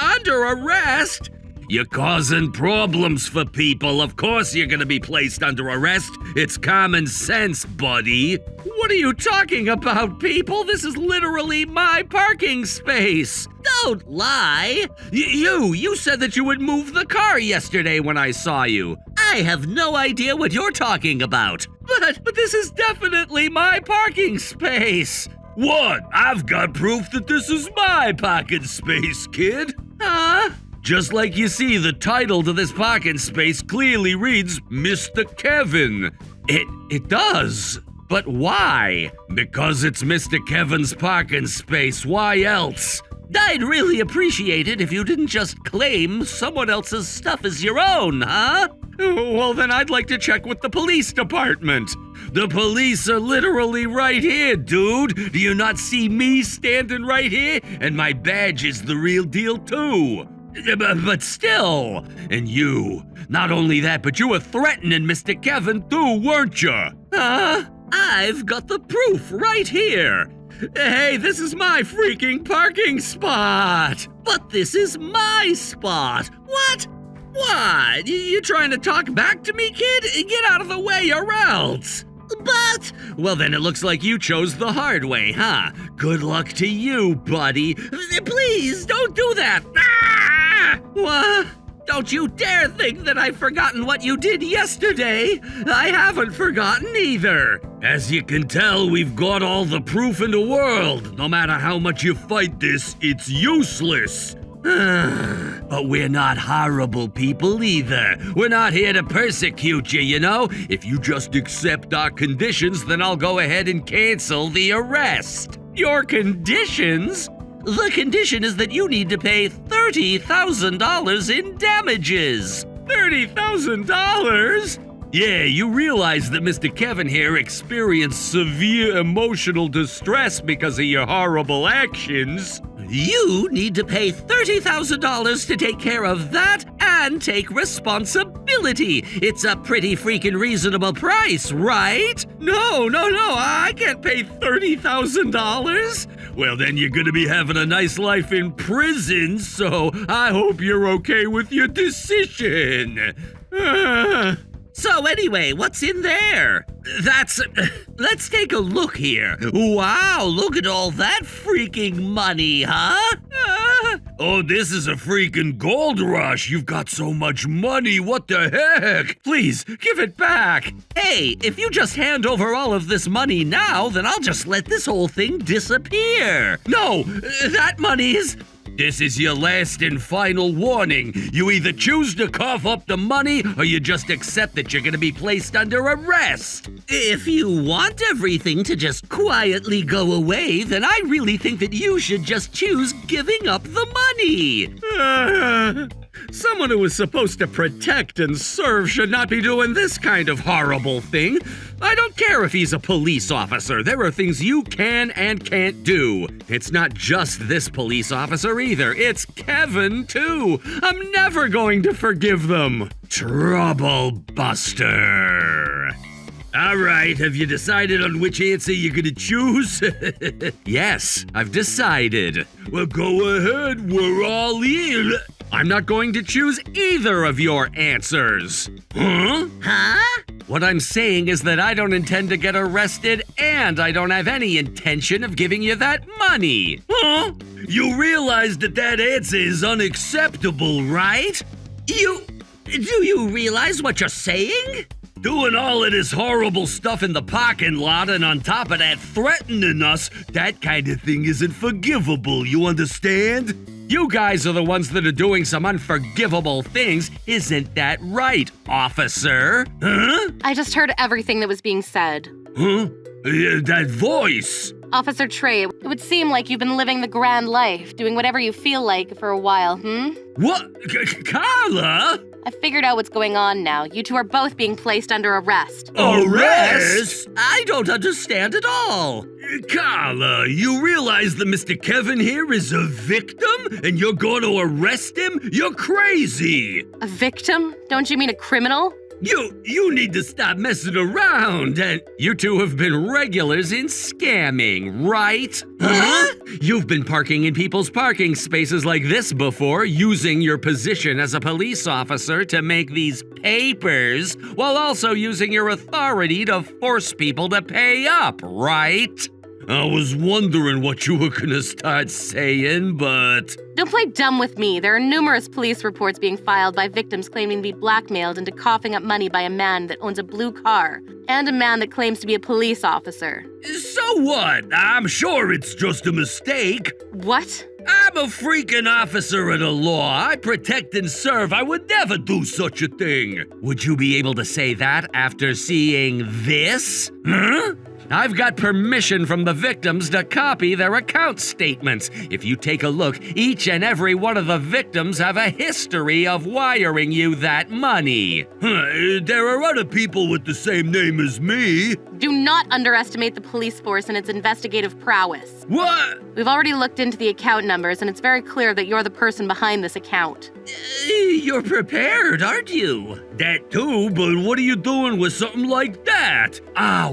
Under arrest? You're causing problems for people. Of course you're gonna be placed under arrest. It's common sense, buddy. What are you talking about, people? This is literally my parking space. Don't lie. You said that you would move the car yesterday when I saw you. I have no idea what you're talking about. But this is definitely my parking space. What? I've got proof that this is my parking space, kid. Huh? Just like you see, the title to this parking space clearly reads Mr. Kevin. It does. But why? Because it's Mr. Kevin's parking space. Why else? I'd really appreciate it if you didn't just claim someone else's stuff as your own, huh? Well, then I'd like to check with the police department. The police are literally right here, dude. Do you not see me standing right here? And my badge is the real deal, too. But still, and you, not only that, but you were threatening Mr. Kevin too, weren't you? Huh? I've got the proof right here. Hey, this is my freaking parking spot. But this is my spot. What? What? You trying to talk back to me, kid? Get out of the way or else. But, well then it looks like you chose the hard way, huh? Good luck to you, buddy. Please, don't do that. Ah! What? Don't you dare think that I've forgotten what you did yesterday. I haven't forgotten either. As you can tell, we've got all the proof in the world. No matter how much you fight this, it's useless. But we're not horrible people either. We're not here to persecute you, you know? If you just accept our conditions, then I'll go ahead and cancel the arrest. Your conditions? The condition is that you need to pay $30,000 in damages. $30,000? Yeah, you realize that Mr. Kevin here experienced severe emotional distress because of your horrible actions. You need to pay $30,000 to take care of that and take responsibility. It's a pretty freaking reasonable price, right? No, I can't pay $30,000. Well, then you're gonna be having a nice life in prison, so I hope you're okay with your decision. So anyway, what's in there? Let's take a look here. Wow, look at all that freaking money, huh? Oh, this is a freaking gold rush. You've got so much money, what the heck? Please, give it back. Hey, if you just hand over all of this money now, then I'll just let this whole thing disappear. No, that money is... This is your last and final warning. You either choose to cough up the money or you just accept that you're gonna be placed under arrest. If you want everything to just quietly go away, then I really think that you should just choose giving up the money. Someone who is supposed to protect and serve should not be doing this kind of horrible thing. I don't care if he's a police officer. There are things you can and can't do. It's not just this police officer either. It's Kevin, too. I'm never going to forgive them. Trouble Buster. All right, have you decided on which answer you're gonna choose? Yes, I've decided. Well, go ahead, we're all in. I'm not going to choose either of your answers. Huh? What I'm saying is that I don't intend to get arrested and I don't have any intention of giving you that money. Huh? You realize that answer is unacceptable, right? Do you realize what you're saying? Doing all of this horrible stuff in the parking lot and on top of that threatening us, that kind of thing isn't forgivable, you understand? You guys are the ones that are doing some unforgivable things, isn't that right, officer? Huh? I just heard everything that was being said. Huh? That voice! Officer Trey, it would seem like you've been living the grand life, doing whatever you feel like for a while, What? Carla? I figured out what's going on now. You two are both being placed under arrest. Arrest? I don't understand at all. Carla, you realize that Mr. Kevin here is a victim and you're going to arrest him? You're crazy. A victim? Don't you mean a criminal? You need to stop messing around, and you two have been regulars in scamming, right? Huh? You've been parking in people's parking spaces like this before, using your position as a police officer to make these papers, while also using your authority to force people to pay up, right? I was wondering what you were gonna start saying, but... Don't play dumb with me. There are numerous police reports being filed by victims claiming to be blackmailed into coughing up money by a man that owns a blue car, and a man that claims to be a police officer. So what? I'm sure it's just a mistake. What? I'm a freaking officer of the law. I protect and serve. I would never do such a thing. Would you be able to say that after seeing this? Huh? I've got permission from the victims to copy their account statements. If you take a look, each and every one of the victims have a history of wiring you that money. There are other people with the same name as me. Do not underestimate the police force and its investigative prowess. What? We've already looked into the account numbers, and it's very clear that you're the person behind this account. You're prepared, aren't you? That too, but what are you doing with something like that?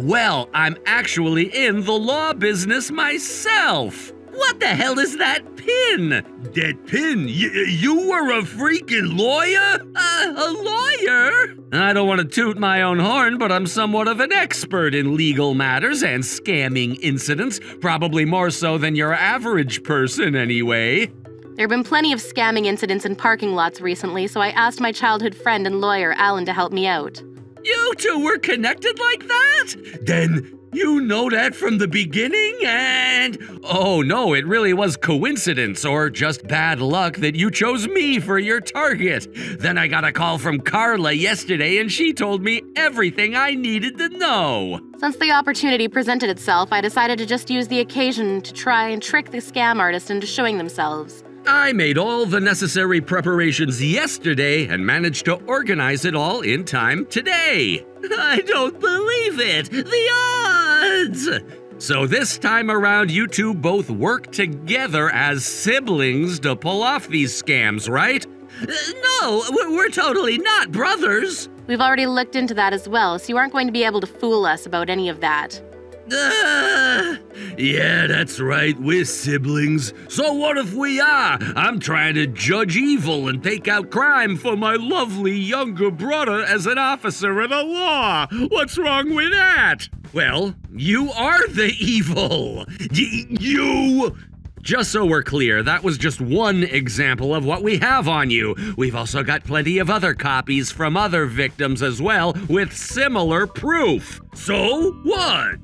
Well, I'm actually in the law business myself. What the hell is that pin? That pin? You were a freaking lawyer? A lawyer? I don't want to toot my own horn, but I'm somewhat of an expert in legal matters and scamming incidents, probably more so than your average person anyway. There have been plenty of scamming incidents in parking lots recently, so I asked my childhood friend and lawyer, Alan, to help me out. You two were connected like that? Then you know that from the beginning and... Oh no, it really was coincidence or just bad luck that you chose me for your target. Then I got a call from Carla yesterday and she told me everything I needed to know. Since the opportunity presented itself, I decided to just use the occasion to try and trick the scam artist into showing themselves. I made all the necessary preparations yesterday and managed to organize it all in time today. I don't believe it! The odds! So this time around, you two both work together as siblings to pull off these scams, right? No, we're totally not brothers. We've already looked into that as well, so you aren't going to be able to fool us about any of that. Yeah, that's right, we're siblings. So what if we are? I'm trying to judge evil and take out crime for my lovely younger brother as an officer of the law. What's wrong with that? Well, you are the evil. You... Just so we're clear, that was just one example of what we have on you. We've also got plenty of other copies from other victims as well, with similar proof. So what?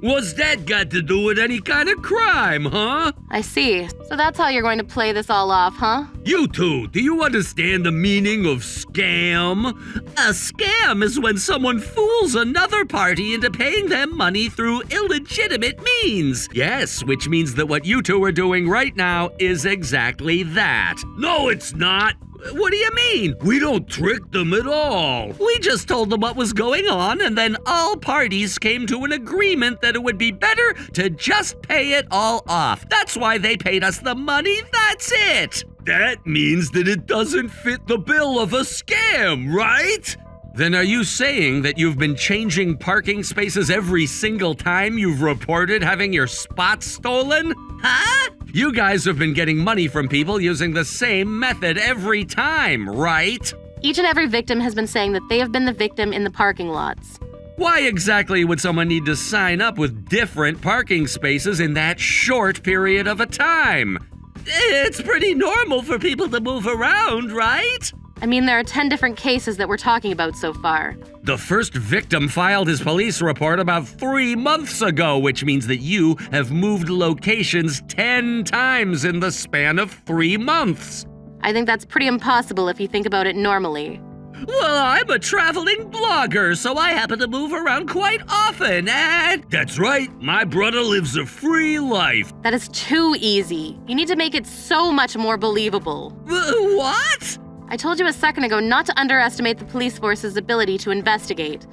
What's that got to do with any kind of crime, huh? I see. So that's how you're going to play this all off, huh? You two, do you understand the meaning of scam? A scam is when someone fools another party into paying them money through illegitimate means. Yes, which means that what you two are doing right now is exactly that. No, it's not. What do you mean? We don't trick them at all. We just told them what was going on, and then all parties came to an agreement that it would be better to just pay it all off. That's why they paid us the money, that's it. That means that it doesn't fit the bill of a scam, right? Then are you saying that you've been changing parking spaces every single time you've reported having your spot stolen? Huh? You guys have been getting money from people using the same method every time, right? Each and every victim has been saying that they have been the victim in the parking lots. Why exactly would someone need to sign up with different parking spaces in that short period of a time? It's pretty normal for people to move around, right? I mean, there are 10 different cases that we're talking about so far. The first victim filed his police report about 3 months ago, which means that you have moved locations 10 times in the span of 3 months. I think that's pretty impossible if you think about it normally. Well, I'm a traveling blogger, so I happen to move around quite often, and... That's right, my brother lives a free life. That is too easy. You need to make it so much more believable. What? I told you a second ago not to underestimate the police force's ability to investigate.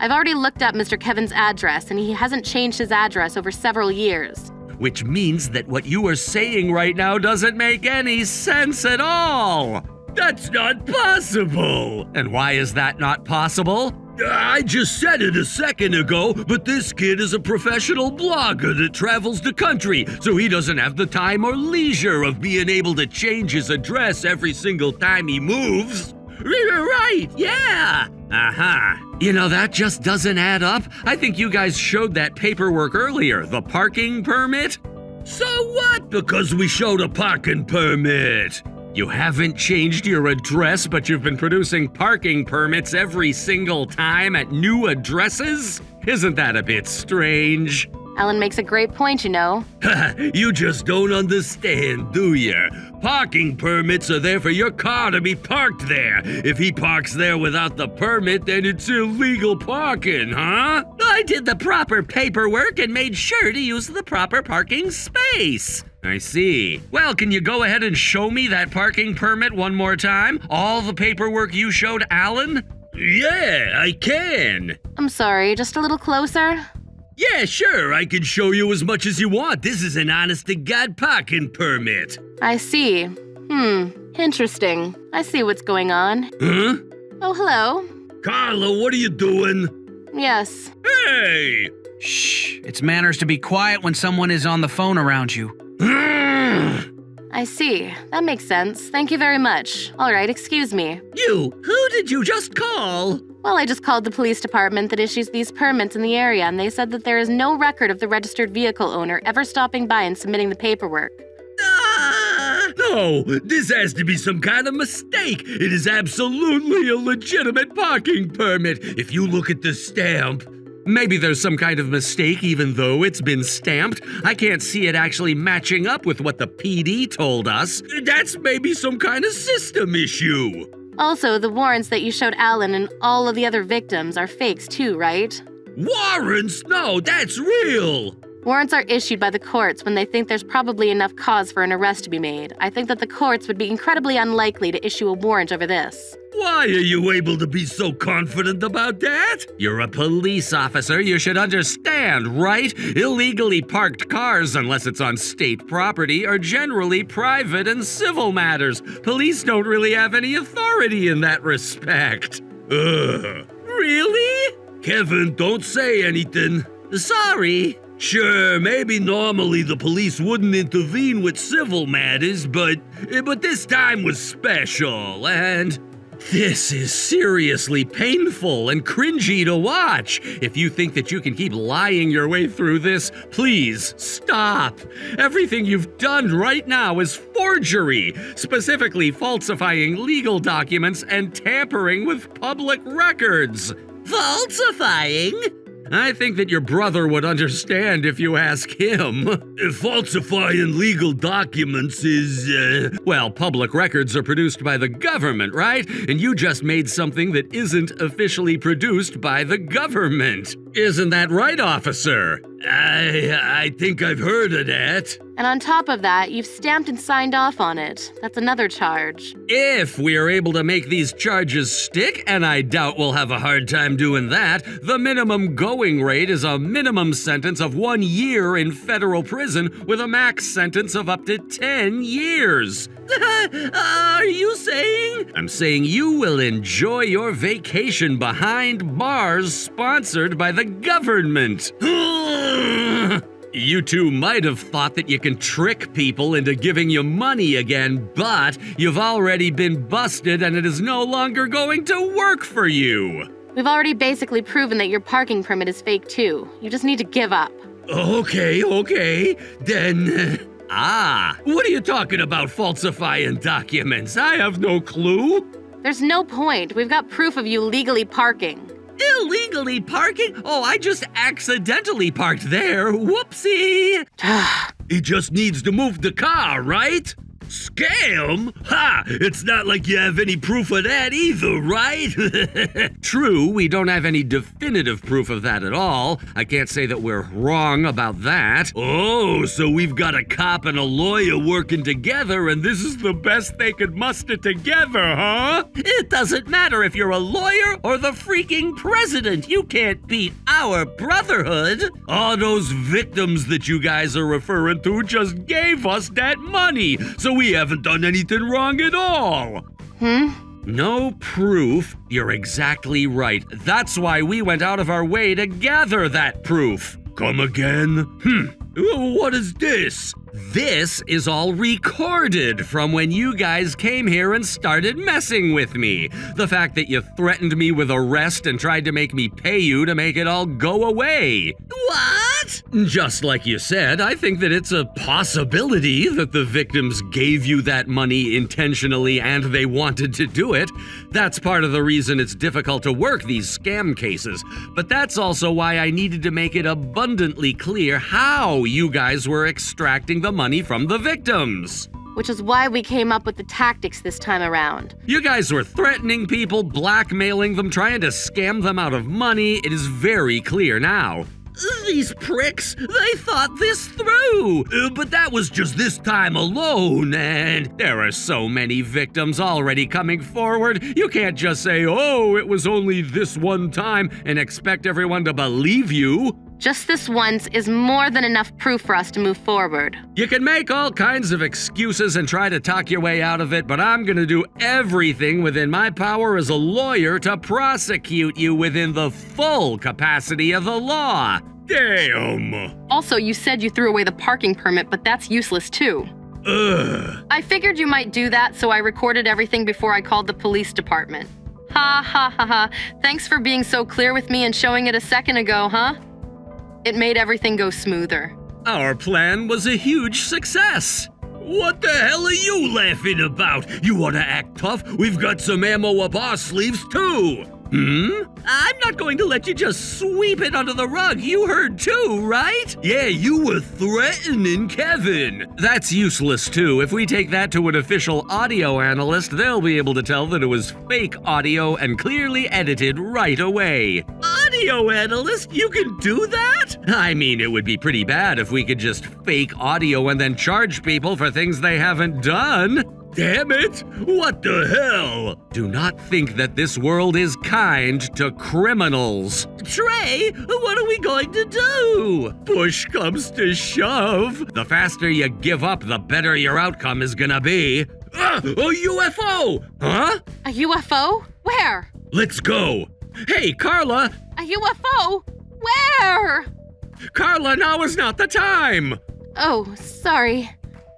I've already looked up Mr. Kevin's address, and he hasn't changed his address over several years. Which means that what you are saying right now doesn't make any sense at all. That's not possible. And why is that not possible? I just said it a second ago, but this kid is a professional blogger that travels the country, so he doesn't have the time or leisure of being able to change his address every single time he moves. Right, yeah. You know, that just doesn't add up. I think you guys showed that paperwork earlier, the parking permit. So what? Because we showed a parking permit. You haven't changed your address, but you've been producing parking permits every single time at new addresses? Isn't that a bit strange? Alan makes a great point, you know. You just don't understand, do you? Parking permits are there for your car to be parked there. If he parks there without the permit, then it's illegal parking, huh? I did the proper paperwork and made sure to use the proper parking space. I see. Well, can you go ahead and show me that parking permit one more time? All the paperwork you showed Alan? Yeah, I can. I'm sorry, just a little closer? Yeah, sure, I can show you as much as you want. This is an honest-to-God parking permit. I see. Interesting. I see what's going on. Huh? Oh, hello. Carla, what are you doing? Yes. Hey! Shh, it's manners to be quiet when someone is on the phone around you. I see. That makes sense. Thank you very much. All right, excuse me. Who did you just call? Well, I just called the police department that issues these permits in the area, and they said that there is no record of the registered vehicle owner ever stopping by and submitting the paperwork. No, this has to be some kind of mistake. It is absolutely a legitimate parking permit. If you look at the stamp, maybe there's some kind of mistake even though it's been stamped. I can't see it actually matching up with what the PD told us. That's maybe some kind of system issue. Also, the warrants that you showed Alan and all of the other victims are fakes too, right? Warrants? No, that's real. Warrants are issued by the courts when they think there's probably enough cause for an arrest to be made. I think that the courts would be incredibly unlikely to issue a warrant over this. Why are you able to be so confident about that? You're a police officer. You should understand, right? Illegally parked cars, unless it's on state property, are generally private and civil matters. Police don't really have any authority in that respect. Really? Kevin, don't say anything. Sorry. Sure, maybe normally the police wouldn't intervene with civil matters, but this time was special, and this is seriously painful and cringy to watch. If you think that you can keep lying your way through this, please stop. Everything you've done right now is forgery, specifically falsifying legal documents and tampering with public records. Falsifying? I think that your brother would understand if you ask him. Falsifying legal documents is, well, public records are produced by the government, right? And you just made something that isn't officially produced by the government. Isn't that right, officer? I think I've heard of that. And on top of that, you've stamped and signed off on it. That's another charge. If we are able to make these charges stick, and I doubt we'll have a hard time doing that, the minimum going rate is a minimum sentence of 1 year in federal prison with a max sentence of up to 10 years. Are you saying? I'm saying you will enjoy your vacation behind bars sponsored by the government. You two might have thought that you can trick people into giving you money again, but you've already been busted and it is no longer going to work for you. We've already basically proven that your parking permit is fake too. You just need to give up. Okay. Then... what are you talking about falsifying documents? I have no clue. There's no point. We've got proof of you legally parking. Illegally parking? Oh, I just accidentally parked there. Whoopsie. He just needs to move the car, right? Scam? Ha! It's not like you have any proof of that either, right? True, we don't have any definitive proof of that at all. I can't say that we're wrong about that. Oh, so we've got a cop and a lawyer working together, and this is the best they could muster together, huh? It doesn't matter if you're a lawyer or the freaking president. You can't beat our brotherhood. All those victims that you guys are referring to just gave us that money, so we haven't done anything wrong at all. No proof? You're exactly right. That's why we went out of our way to gather that proof. Come again? What is this? This is all recorded from when you guys came here and started messing with me. The fact that you threatened me with arrest and tried to make me pay you to make it all go away. What? Just like you said, I think that it's a possibility that the victims gave you that money intentionally and they wanted to do it. That's part of the reason it's difficult to work these scam cases. But that's also why I needed to make it abundantly clear how you guys were extracting the money from the victims. Which is why we came up with the tactics this time around. You guys were threatening people, blackmailing them, trying to scam them out of money. It is very clear now. These pricks, they thought this through. But that was just this time alone, and there are so many victims already coming forward. You can't just say, oh, it was only this one time and expect everyone to believe you. Just this once is more than enough proof for us to move forward. You can make all kinds of excuses and try to talk your way out of it, but I'm gonna do everything within my power as a lawyer to prosecute you within the full capacity of the law. Damn! Also, you said you threw away the parking permit, but that's useless too. I figured you might do that, so I recorded everything before I called the police department. Ha ha ha ha. Thanks for being so clear with me and showing it a second ago, huh? It made everything go smoother. Our plan was a huge success. What the hell are you laughing about? You want to act tough? We've got some ammo up our sleeves too. I'm not going to let you just sweep it under the rug. You heard too, right? Yeah, you were threatening Kevin. That's useless too. If we take that to an official audio analyst, they'll be able to tell that it was fake audio and clearly edited right away. Audio analyst? You can do that? I mean, it would be pretty bad if we could just fake audio and then charge people for things they haven't done. Damn it! What the hell? Do not think that this world is kind to criminals. Trey, what are we going to do? Push comes to shove. The faster you give up, the better your outcome is gonna be. A UFO! Huh? A UFO? Where? Let's go. Hey, Carla! A UFO? Where? Carla, now is not the time! Oh, sorry.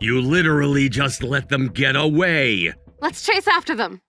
You literally just let them get away. Let's chase after them.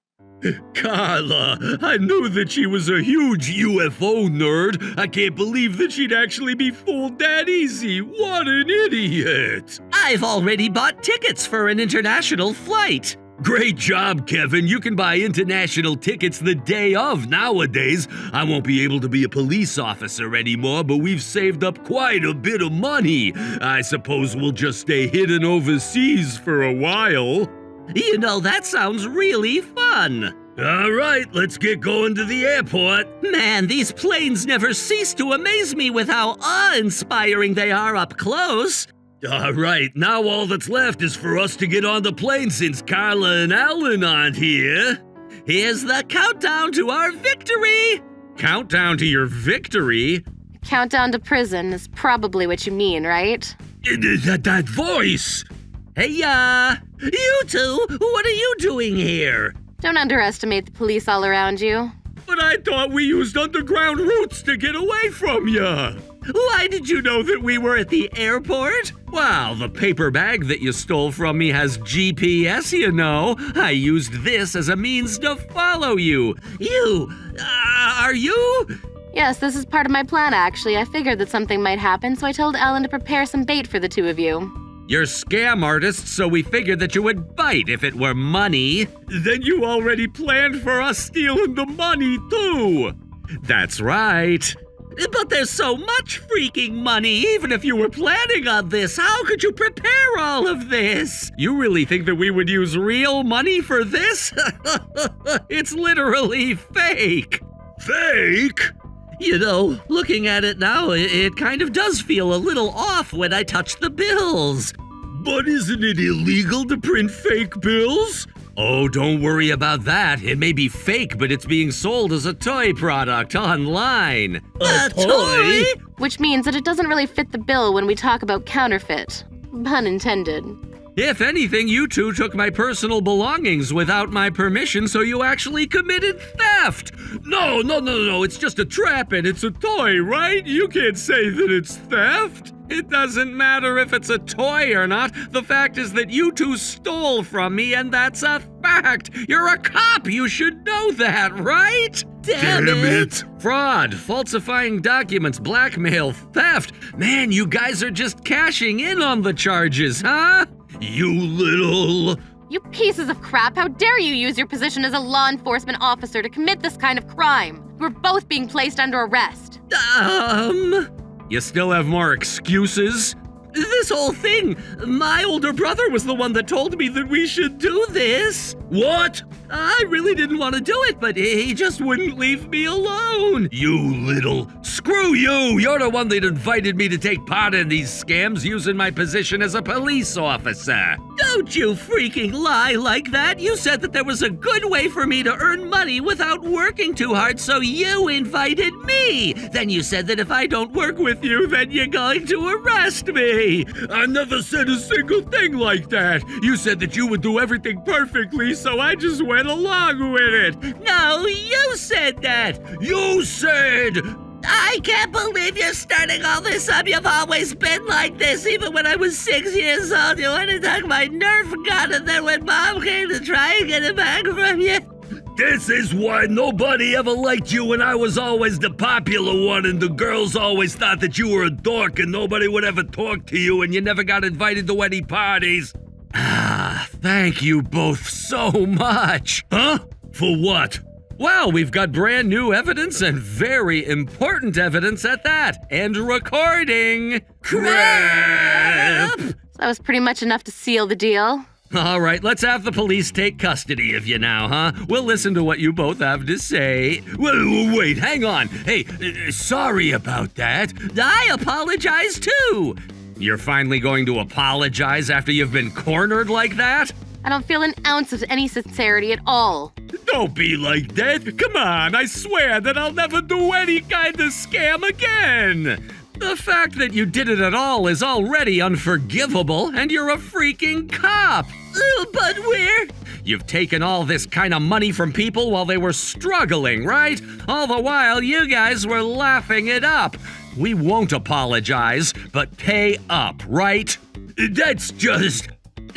Carla, I knew that she was a huge UFO nerd. I can't believe that she'd actually be fooled that easy. What an idiot. I've already bought tickets for an international flight. Great job, Kevin. You can buy international tickets the day of nowadays. I won't be able to be a police officer anymore, but we've saved up quite a bit of money. I suppose we'll just stay hidden overseas for a while. You know, that sounds really fun. All right, let's get going to the airport. Man, these planes never cease to amaze me with how awe-inspiring they are up close. All right, now all that's left is for us to get on the plane since Carla and Alan aren't here. Here's the countdown to our victory. Countdown to your victory? Countdown to prison is probably what you mean, right? That voice! Hey, you two, what are you doing here? Don't underestimate the police all around you. But I thought we used underground routes to get away from ya. Why did you know that we were at the airport? Well, the paper bag that you stole from me has GPS, you know. I used this as a means to follow you. Are you? Yes, this is part of my plan, actually. I figured that something might happen, so I told Ellen to prepare some bait for the two of you. You're scam artists, so we figured that you would bite if it were money. Then you already planned for us stealing the money, too. That's right. But there's so much freaking money, even if you were planning on this. How could you prepare all of this? You really think that we would use real money for this? It's literally fake. Fake? You know, looking at it now, it kind of does feel a little off when I touch the bills. But isn't it illegal to print fake bills? Oh, don't worry about that. It may be fake, but it's being sold as a toy product online. A toy? Which means that it doesn't really fit the bill when we talk about counterfeit. Pun intended. If anything, you two took my personal belongings without my permission, so you actually committed theft. No, it's just a trap and it's a toy, right? You can't say that it's theft. It doesn't matter if it's a toy or not. The fact is that you two stole from me, and that's a fact. You're a cop. You should know that, right? Damn it. Fraud, falsifying documents, blackmail, theft. Man, you guys are just cashing in on the charges, huh? You little... You pieces of crap, how dare you use your position as a law enforcement officer to commit this kind of crime? We're both being placed under arrest. You still have more excuses? This whole thing, my older brother was the one that told me that we should do this. What? I really didn't want to do it, but he just wouldn't leave me alone. You little... Screw you! You're the one that invited me to take part in these scams using my position as a police officer. Don't you freaking lie like that. You said that there was a good way for me to earn money without working too hard, so you invited me. Then you said that if I don't work with you, then you're going to arrest me. I never said a single thing like that. You said that you would do everything perfectly, so I just went along with it. No, you said that. You said... I can't believe you're starting all this up. You've always been like this. Even when I was 6 years old, you wanted to take my Nerf gun, and then when Mom came to try and get it back from you... This is why nobody ever liked you, and I was always the popular one, and the girls always thought that you were a dork and nobody would ever talk to you, and you never got invited to any parties. Thank you both so much. Huh? For what? Well, we've got brand new evidence and very important evidence at that. And recording. Crap! That was pretty much enough to seal the deal. All right, let's have the police take custody of you now, huh? We'll listen to what you both have to say. Wait, hang on. Hey, sorry about that. I apologize too. You're finally going to apologize after you've been cornered like that? I don't feel an ounce of any sincerity at all. Don't be like that. Come on, I swear that I'll never do any kind of scam again. The fact that you did it at all is already unforgivable, and you're a freaking cop. But we're... You've taken all this kind of money from people while they were struggling, right? All the while, you guys were laughing it up. We won't apologize, but pay up, right? That's just...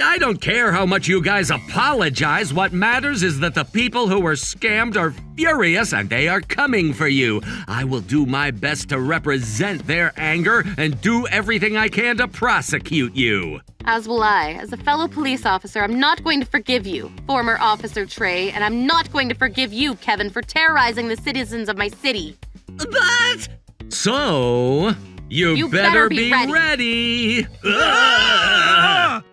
I don't care how much you guys apologize. What matters is that the people who were scammed are furious and they are coming for you. I will do my best to represent their anger and do everything I can to prosecute you. As will I. As a fellow police officer, I'm not going to forgive you, former Officer Trey, and I'm not going to forgive you, Kevin, for terrorizing the citizens of my city. But... So... You better be ready.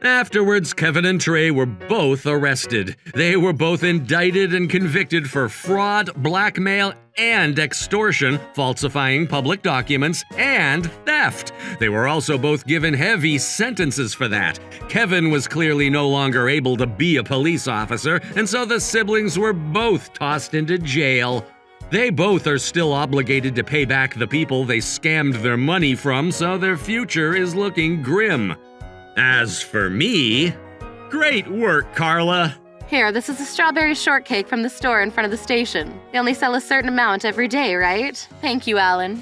Afterwards, Kevin and Trey were both arrested. They were both indicted and convicted for fraud, blackmail, and extortion, falsifying public documents, and theft. They were also both given heavy sentences for that. Kevin was clearly no longer able to be a police officer, and so the siblings were both tossed into jail. They both are still obligated to pay back the people they scammed their money from, so their future is looking grim. As for me, great work, Carla. Here, this is a strawberry shortcake from the store in front of the station. They only sell a certain amount every day, right? Thank you, Alan.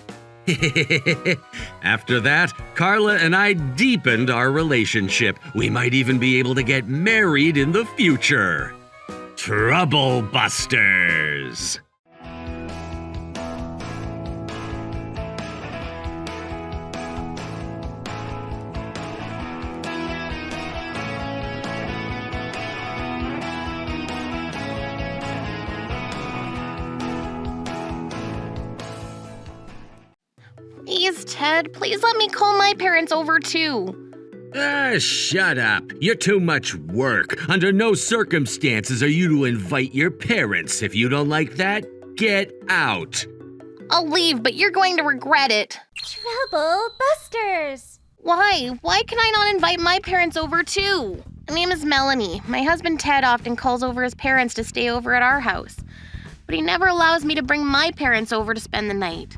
After that, Carla and I deepened our relationship. We might even be able to get married in the future. Trouble Busters. Please, Ted, please let me call my parents over too. Shut up. You're too much work. Under no circumstances are you to invite your parents. If you don't like that, get out. I'll leave, but you're going to regret it. Trouble Busters! Why? Why can I not invite my parents over too? My name is Melanie. My husband Ted often calls over his parents to stay over at our house. But he never allows me to bring my parents over to spend the night.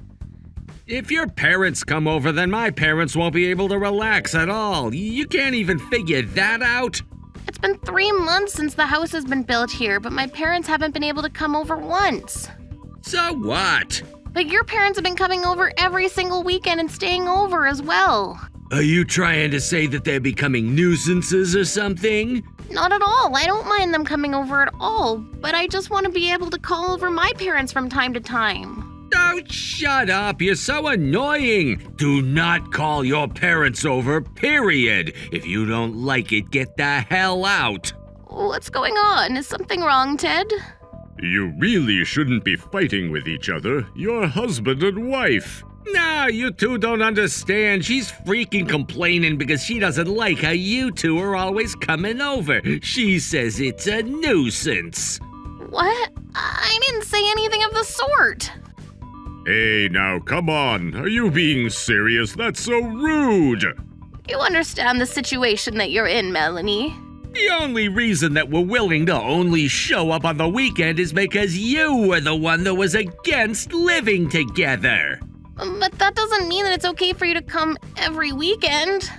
If your parents come over, then my parents won't be able to relax at all. You can't even figure that out? It's been 3 months since the house has been built here, but my parents haven't been able to come over once. So what? But your parents have been coming over every single weekend and staying over as well. Are you trying to say that they're becoming nuisances or something? Not at all. I don't mind them coming over at all, but I just want to be able to call over my parents from time to time. Oh, shut up. You're so annoying. Do not call your parents over, period. If you don't like it, get the hell out. What's going on? Is something wrong, Ted? You really shouldn't be fighting with each other. You're husband and wife. No, you two don't understand. She's freaking complaining because she doesn't like how you two are always coming over. She says it's a nuisance. What? I didn't say anything of the sort. Hey, now, come on. Are you being serious? That's so rude. You understand the situation that you're in, Melanie. The only reason that we're willing to only show up on the weekend is because you were the one that was against living together. But that doesn't mean that it's okay for you to come every weekend.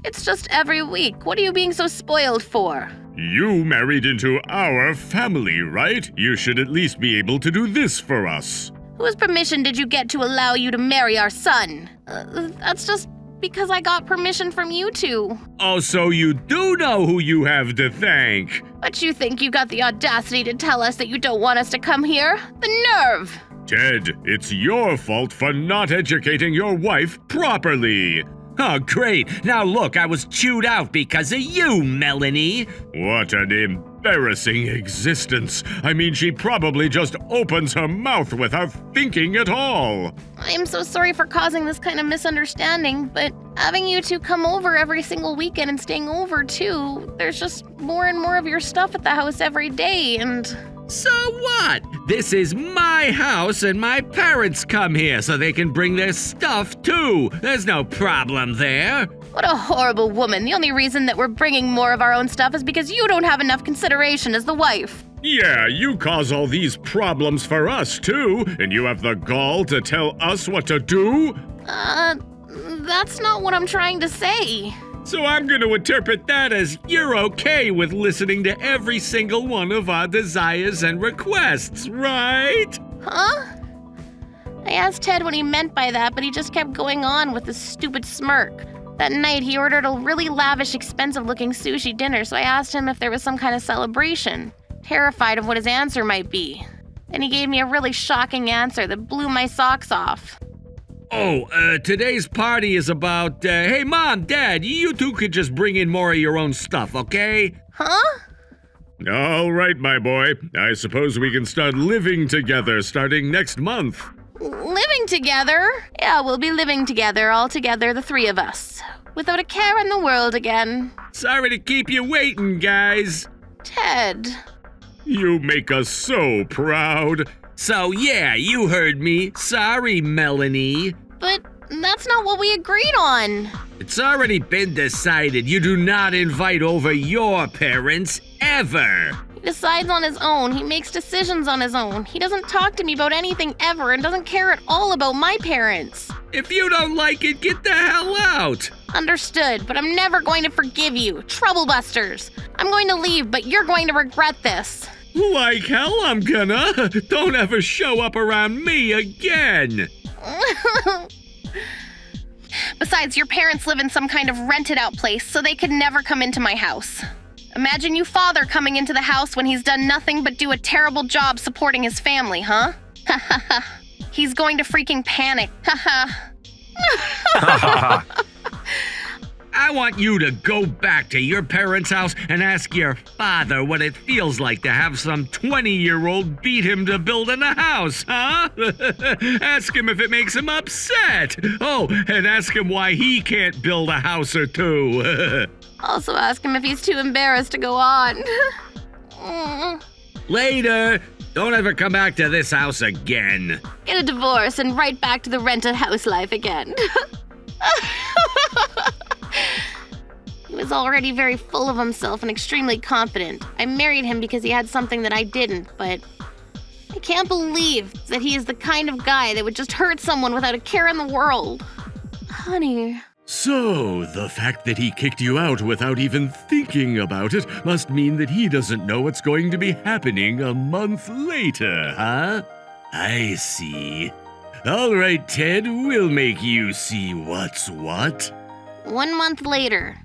It's just every week. What are you being so spoiled for? You married into our family, right? You should at least be able to do this for us. Whose permission did you get to allow you to marry our son? That's just because I got permission from you two. Oh, so you do know who you have to thank. But you think you got the audacity to tell us that you don't want us to come here? The nerve! Ted, it's your fault for not educating your wife properly. Oh, great. Now look, I was chewed out because of you, Melanie. What an embarrassing existence. I mean, she probably just opens her mouth without thinking at all. I'm so sorry for causing this kind of misunderstanding, but having you two come over every single weekend and staying over too, there's just more and more of your stuff at the house every day, and... So what? This is my house and my parents come here so they can bring their stuff too. There's no problem there. What a horrible woman. The only reason that we're bringing more of our own stuff is because you don't have enough consideration as the wife. Yeah, you cause all these problems for us too, and you have the gall to tell us what to do? That's not what I'm trying to say. So I'm going to interpret that as you're okay with listening to every single one of our desires and requests, right? Huh? I asked Ted what he meant by that, but he just kept going on with his stupid smirk. That night, he ordered a really lavish, expensive-looking sushi dinner, so I asked him if there was some kind of celebration, terrified of what his answer might be. Then he gave me a really shocking answer that blew my socks off. Oh, today's party is about, hey, Mom, Dad, you two could just bring in more of your own stuff, okay? Huh? All right, my boy. I suppose we can start living together starting next month. Living together? Yeah, we'll be living together, all together, the three of us. Without a care in the world again. Sorry to keep you waiting, guys. Ted. You make us so proud. So yeah, you heard me. Sorry, Melanie. But that's not what we agreed on. It's already been decided you do not invite over your parents, ever. He decides on his own. He makes decisions on his own. He doesn't talk to me about anything ever and doesn't care at all about my parents. If you don't like it, get the hell out. Understood, but I'm never going to forgive you. Troublebusters. I'm going to leave, but you're going to regret this. Like hell I'm gonna. Don't ever show up around me again. Besides, your parents live in some kind of rented out place, so they could never come into my house. Imagine you father coming into the house when he's done nothing but do a terrible job supporting his family, huh? He's going to freaking panic. I want you to go back to your parents' house and ask your father what it feels like to have some 20-year-old beat him to building a house, huh? Ask him if it makes him upset. Oh, and ask him why he can't build a house or two. Also ask him if he's too embarrassed to go on. Later. Don't ever come back to this house again. Get a divorce and right back to the rented house life again. He was already very full of himself and extremely confident. I married him because he had something that I didn't, but I can't believe that he is the kind of guy that would just hurt someone without a care in the world. Honey. So, the fact that he kicked you out without even thinking about it must mean that he doesn't know what's going to be happening a month later, huh? I see. All right, Ted, we'll make you see what's what. 1 month later.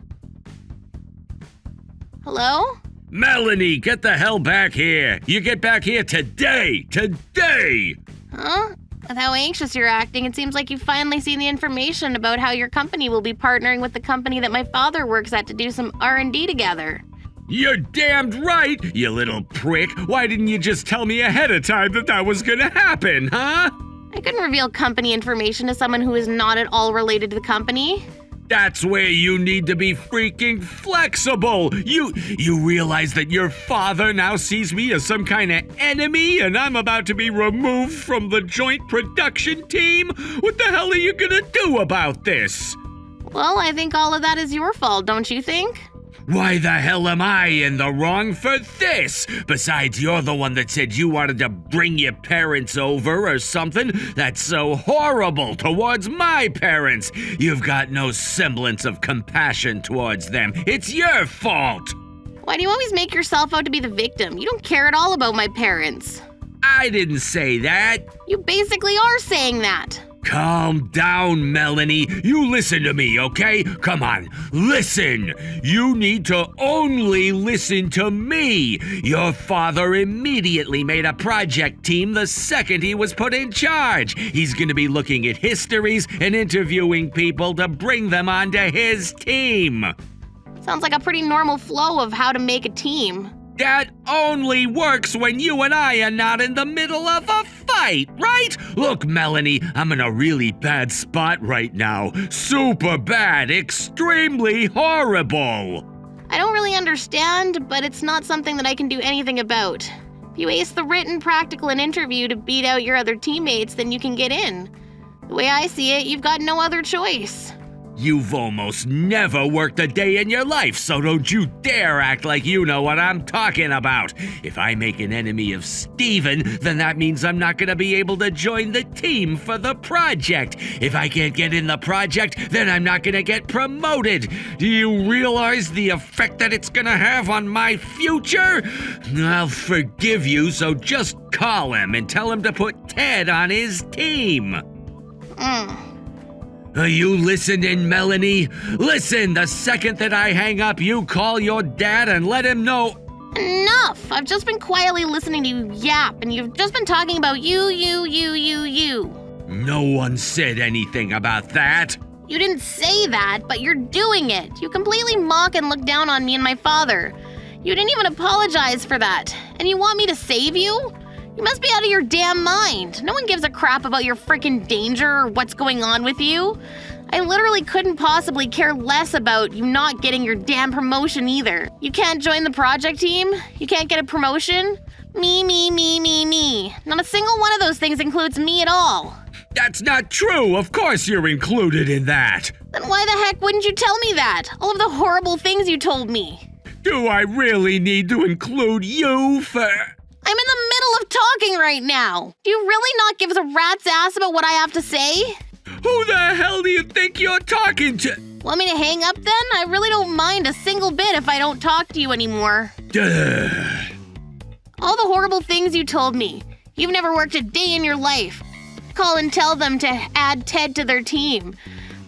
Hello? Melanie, get the hell back here. You get back here today. Today! Huh? With how anxious you're acting, it seems like you've finally seen the information about how your company will be partnering with the company that my father works at to do some R&D together. You're damned right, you little prick. Why didn't you just tell me ahead of time that was gonna happen, huh? I couldn't reveal company information to someone who is not at all related to the company. That's where you need to be freaking flexible. You realize that your father now sees me as some kind of enemy and I'm about to be removed from the joint production team? What the hell are you gonna do about this? Well, I think all of that is your fault, don't you think? Why the hell am I in the wrong for this? Besides, you're the one that said you wanted to bring your parents over or something. That's so horrible towards my parents. You've got no semblance of compassion towards them. It's your fault. Why do you always make yourself out to be the victim? You don't care at all about my parents. I didn't say that. You basically are saying that. Calm down, Melanie. You listen to me, okay? Come on, listen. You need to only listen to me. Your father immediately made a project team the second he was put in charge. He's gonna be looking at histories and interviewing people to bring them onto his team. Sounds like a pretty normal flow of how to make a team. That only works when you and I are not in the middle of a fight, right? Look, Melanie, I'm in a really bad spot right now. Super bad, extremely horrible. I don't really understand, but it's not something that I can do anything about. If you ace the written, practical, and interview to beat out your other teammates, then you can get in. The way I see it, you've got no other choice. You've almost never worked a day in your life, so don't you dare act like you know what I'm talking about. If I make an enemy of Steven, then that means I'm not gonna be able to join the team for the project. If I can't get in the project, then I'm not gonna get promoted. Do you realize the effect that it's gonna have on my future? I'll forgive you, so just call him and tell him to put Ted on his team. Are you listening, Melanie? Listen, the second that I hang up, you call your dad and let him know. Enough! I've just been quietly listening to you yap, and you've just been talking about you. No one said anything about that. You didn't say that, but you're doing it. You completely mock and look down on me and my father. You didn't even apologize for that. And you want me to save you? You must be out of your damn mind. No one gives a crap about your freaking danger or what's going on with you. I literally couldn't possibly care less about you not getting your damn promotion either. You can't join the project team? You can't get a promotion? Me. Not a single one of those things includes me at all. That's not true. Of course you're included in that. Then why the heck wouldn't you tell me that? All of the horrible things you told me. Do I really need to include you for... I'm in the middle of talking right now. Do you really not give a rat's ass about what I have to say? Who the hell do you think you're talking to? Want me to hang up then? I really don't mind a single bit if I don't talk to you anymore. All the horrible things you told me. You've never worked a day in your life. Call and tell them to add Ted to their team.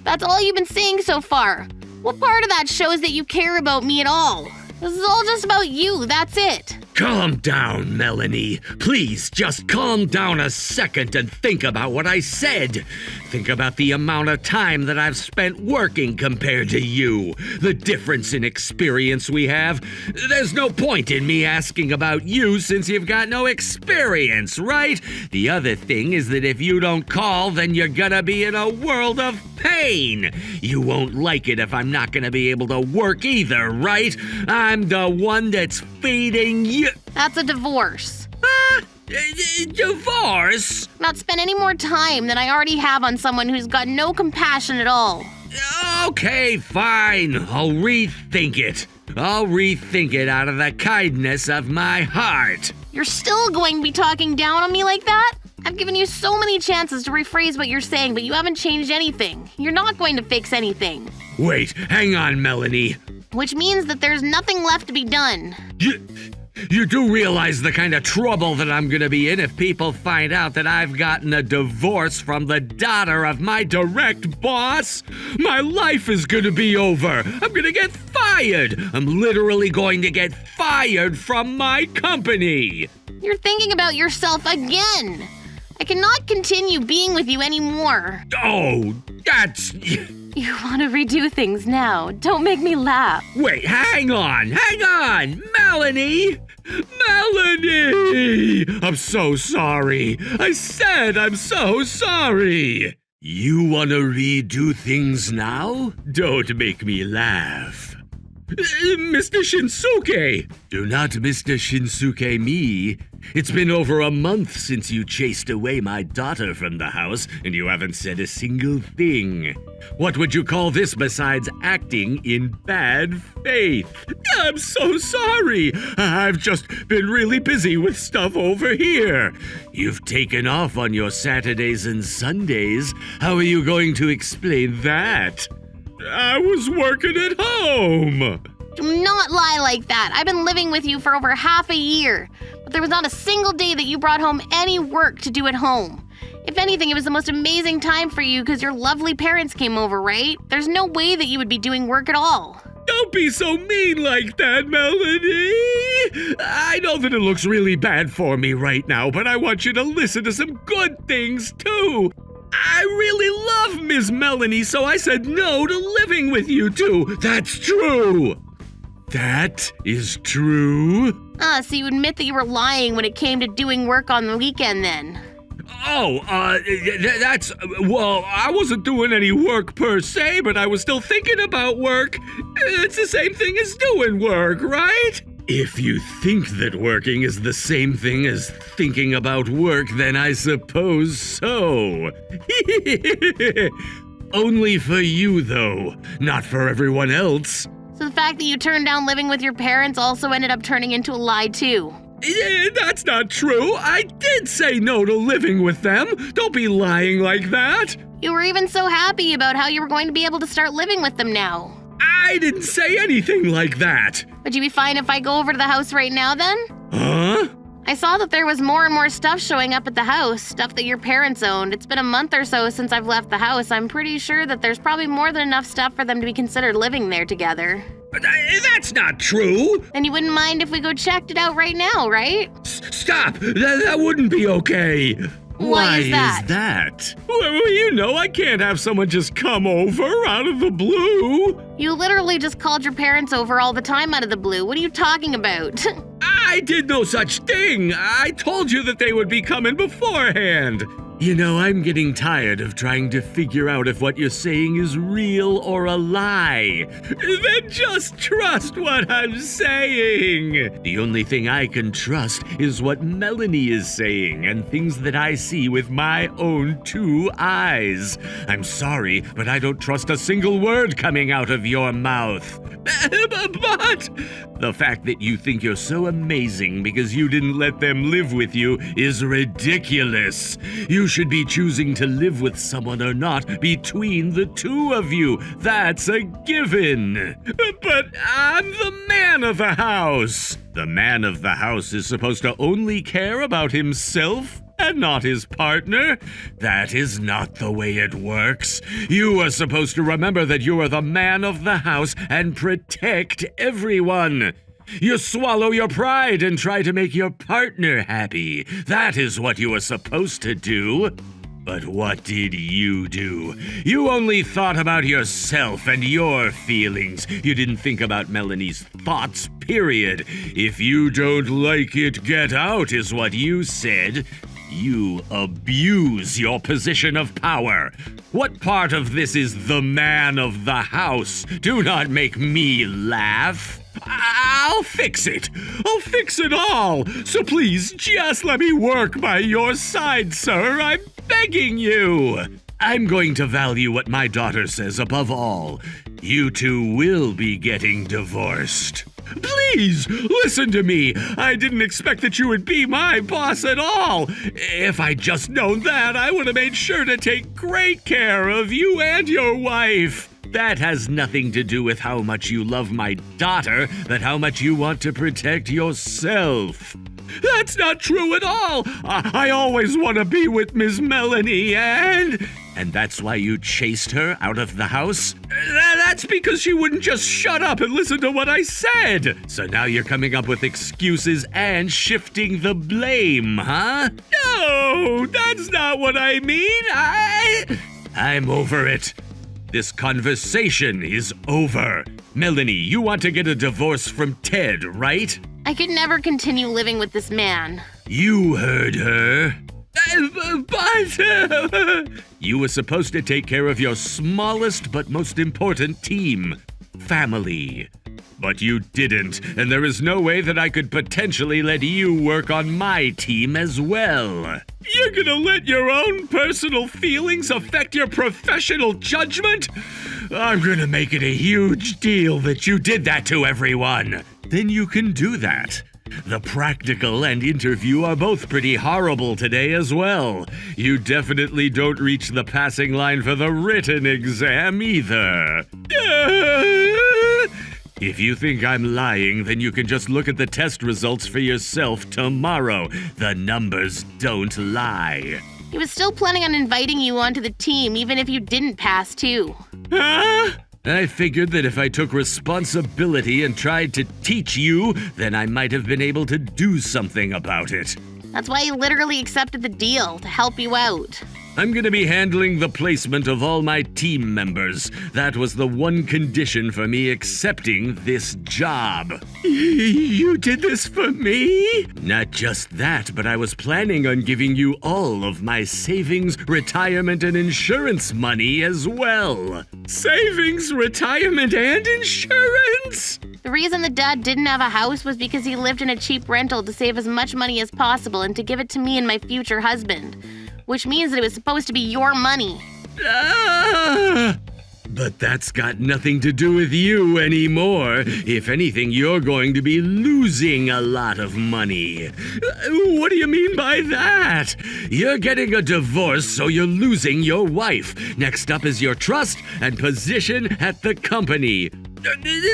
That's all you've been saying so far. What part of that shows that you care about me at all? This is all just about you, that's it. Calm down, Melanie. Please, just calm down a second and think about what I said. Think about the amount of time that I've spent working compared to you. The difference in experience we have. There's no point in me asking about you since you've got no experience, right? The other thing is that if you don't call, then you're gonna be in a world of pain. You won't like it if I'm not gonna be able to work either, right? I'm the one that's feeding you. That's a divorce. Divorce? Not spend any more time than I already have on someone who's got no compassion at all. Okay, fine. I'll rethink it. I'll rethink it out of the kindness of my heart. You're still going to be talking down on me like that? I've given you so many chances to rephrase what you're saying, but you haven't changed anything. You're not going to fix anything. Wait, hang on, Melanie. Which means that there's nothing left to be done. You do realize the kind of trouble that I'm gonna be in if people find out that I've gotten a divorce from the daughter of my direct boss? My life is gonna be over. I'm gonna get fired. I'm literally going to get fired from my company. You're thinking about yourself again. I cannot continue being with you anymore. Oh, that's... You want to redo things now. Don't make me laugh. Wait, hang on. Melanie! Melanie! I'm so sorry. I said I'm so sorry. You want to redo things now? Don't make me laugh. Mr. Shinsuke! Do not Mr. Shinsuke me. It's been over a month since you chased away my daughter from the house, and you haven't said a single thing. What would you call this besides acting in bad faith? I'm so sorry. I've just been really busy with stuff over here. You've taken off on your Saturdays and Sundays. How are you going to explain that? I was working at home. Do not lie like that. I've been living with you for over half a year, but there was not a single day that you brought home any work to do at home. If anything, it was the most amazing time for you because your lovely parents came over, right? There's no way that you would be doing work at all. Don't be so mean like that, Melanie. I know that it looks really bad for me right now, but I want you to listen to some good things, too. I really love Miss Melanie, so I said no to living with you two. That's true. That is true. So you admit that you were lying when it came to doing work on the weekend then? Oh, well, I wasn't doing any work per se, but I was still thinking about work. It's the same thing as doing work, right? If you think that working is the same thing as thinking about work, then I suppose so. Only for you, though, not for everyone else. So the fact that you turned down living with your parents also ended up turning into a lie, too? That's not true. I did say no to living with them. Don't be lying like that. You were even so happy about how you were going to be able to start living with them now. I didn't say anything like that. Would you be fine if I go over to the house right now, then? Huh? I saw that there was more and more stuff showing up at the house, stuff that your parents owned. It's been a month or so since I've left the house. I'm pretty sure that there's probably more than enough stuff for them to be considered living there together. That's not true! And you wouldn't mind if we go check it out right now, right? Stop! That wouldn't be okay! Why is that? Well, you know, I can't have someone just come over out of the blue. You literally just called your parents over all the time out of the blue. What are you talking about? I did no such thing. I told you that they would be coming beforehand. You know, I'm getting tired of trying to figure out if what you're saying is real or a lie. Then just trust what I'm saying. The only thing I can trust is what Melanie is saying and things that I see with my own 2 eyes. I'm sorry, but I don't trust a single word coming out of your mouth. But the fact that you think you're so amazing because you didn't let them live with you is ridiculous. You should be choosing to live with someone or not between the 2 of you. That's a given. But I'm the man of the house. The man of the house is supposed to only care about himself and not his partner. That is not the way it works. You are supposed to remember that you are the man of the house and protect everyone. You swallow your pride and try to make your partner happy. That is what you are supposed to do. But what did you do? You only thought about yourself and your feelings. You didn't think about Melanie's thoughts, period. If you don't like it, get out, is what you said. You abuse your position of power. What part of this is the man of the house? Do not make me laugh. I'll fix it. I'll fix it all. So please, just let me work by your side, sir. I'm begging you. I'm going to value what my daughter says above all. You 2 will be getting divorced. Please, listen to me. I didn't expect that you would be my boss at all. If I'd just known that, I would have made sure to take great care of you and your wife. That has nothing to do with how much you love my daughter, but how much you want to protect yourself. That's not true at all. I always want to be with Miss Melanie, and that's why you chased her out of the house? That's because she wouldn't just shut up and listen to what I said. So now you're coming up with excuses and shifting the blame, huh? No, that's not what I mean. I'm over it. This conversation is over. Melanie, you want to get a divorce from Ted, right? I could never continue living with this man. You heard her. But you were supposed to take care of your smallest but most important team, family. But you didn't, and there is no way that I could potentially let you work on my team as well. You're gonna let your own personal feelings affect your professional judgment? I'm gonna make it a huge deal that you did that to everyone. Then you can do that. The practical and interview are both pretty horrible today as well. You definitely don't reach the passing line for the written exam either. If you think I'm lying, then you can just look at the test results for yourself tomorrow. The numbers don't lie. He was still planning on inviting you onto the team, even if you didn't pass, too. Huh? I figured that if I took responsibility and tried to teach you, then I might have been able to do something about it. That's why he literally accepted the deal, to help you out. I'm gonna be handling the placement of all my team members. That was the one condition for me accepting this job. You did this for me? Not just that, but I was planning on giving you all of my savings, retirement, and insurance money as well. Savings, retirement, and insurance? The reason the dad didn't have a house was because he lived in a cheap rental to save as much money as possible and to give it to me and my future husband. Which means that it was supposed to be your money. But that's got nothing to do with you anymore. If anything, you're going to be losing a lot of money. What do you mean by that? You're getting a divorce, so you're losing your wife. Next up is your trust and position at the company.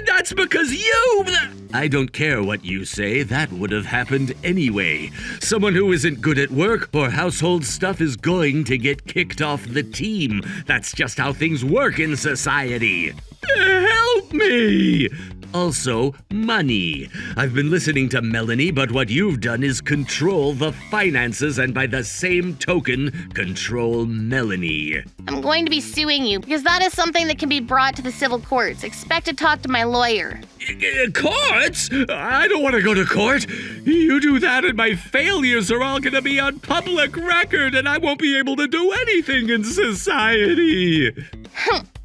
That's because you... I don't care what you say, that would have happened anyway. Someone who isn't good at work or household stuff is going to get kicked off the team. That's just how things work in society. Help me! Also, money. I've been listening to Melanie, but what you've done is control the finances and by the same token, control Melanie. I'm going to be suing you because that is something that can be brought to the civil courts. Expect to talk to my lawyer. Courts? I don't want to go to court. You do that and my failures are all going to be on public record and I won't be able to do anything in society.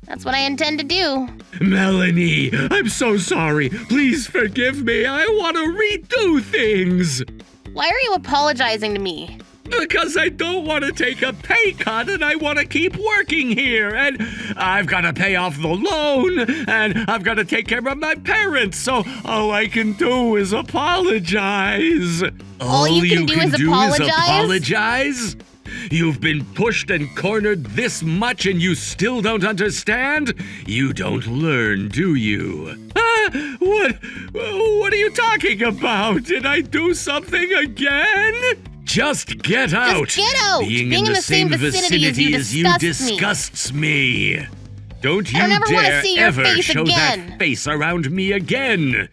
That's what I intend to do. Melanie, I'm so sorry. Please forgive me. I want to redo things. Why are you apologizing to me? Because I don't want to take a pay cut and I want to keep working here. And I've got to pay off the loan and I've got to take care of my parents. So all I can do is apologize. All you can do is apologize? You've been pushed and cornered this much and you still don't understand? You don't learn, do you? What are you talking about? Did I do something again? Just get out! Just get out! Being in the same vicinity as you disgusts me. Don't you dare ever show that face around me again.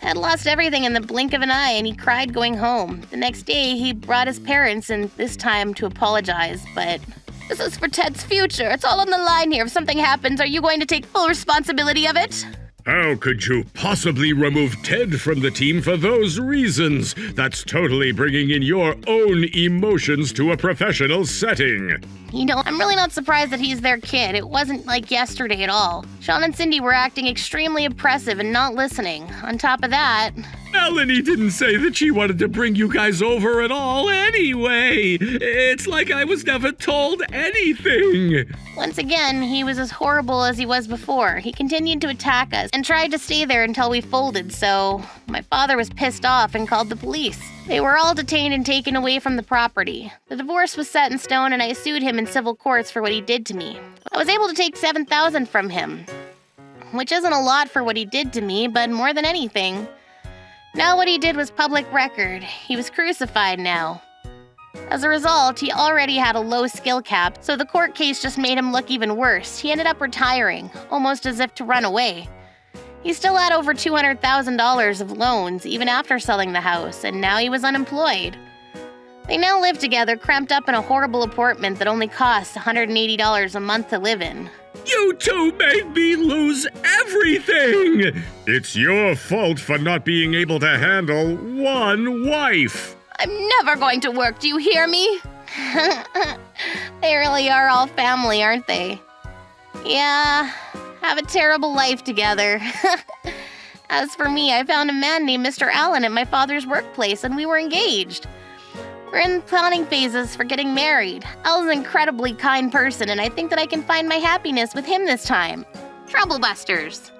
Ted lost everything in the blink of an eye and he cried going home. The next day, he brought his parents and this time to apologize, but this is for Ted's future. It's all on the line here. If something happens, are you going to take full responsibility of it? How could you possibly remove Ted from the team for those reasons? That's totally bringing in your own emotions to a professional setting. You know, I'm really not surprised that he's their kid. It wasn't like yesterday at all. Sean and Cindy were acting extremely oppressive and not listening. On top of that... Melanie didn't say that she wanted to bring you guys over at all anyway. It's like I was never told anything. Once again, he was as horrible as he was before. He continued to attack us and tried to stay there until we folded, so my father was pissed off and called the police. They were all detained and taken away from the property. The divorce was set in stone and I sued him in civil courts for what he did to me. I was able to take $7,000 from him, which isn't a lot for what he did to me, but more than anything, now what he did was public record. He was crucified now. As a result, he already had a low skill cap, so the court case just made him look even worse. He ended up retiring, almost as if to run away. He still had over $200,000 of loans, even after selling the house, and now he was unemployed. They now live together, cramped up in a horrible apartment that only costs $180 a month to live in. You two made me lose everything! It's your fault for not being able to handle one wife! I'm never going to work, do you hear me? They really are all family, aren't they? Yeah, have a terrible life together. As for me, I found a man named Mr. Allen at my father's workplace and we were engaged. We're in planning phases for getting married. Al's an incredibly kind person and I think that I can find my happiness with him this time. Troublebusters.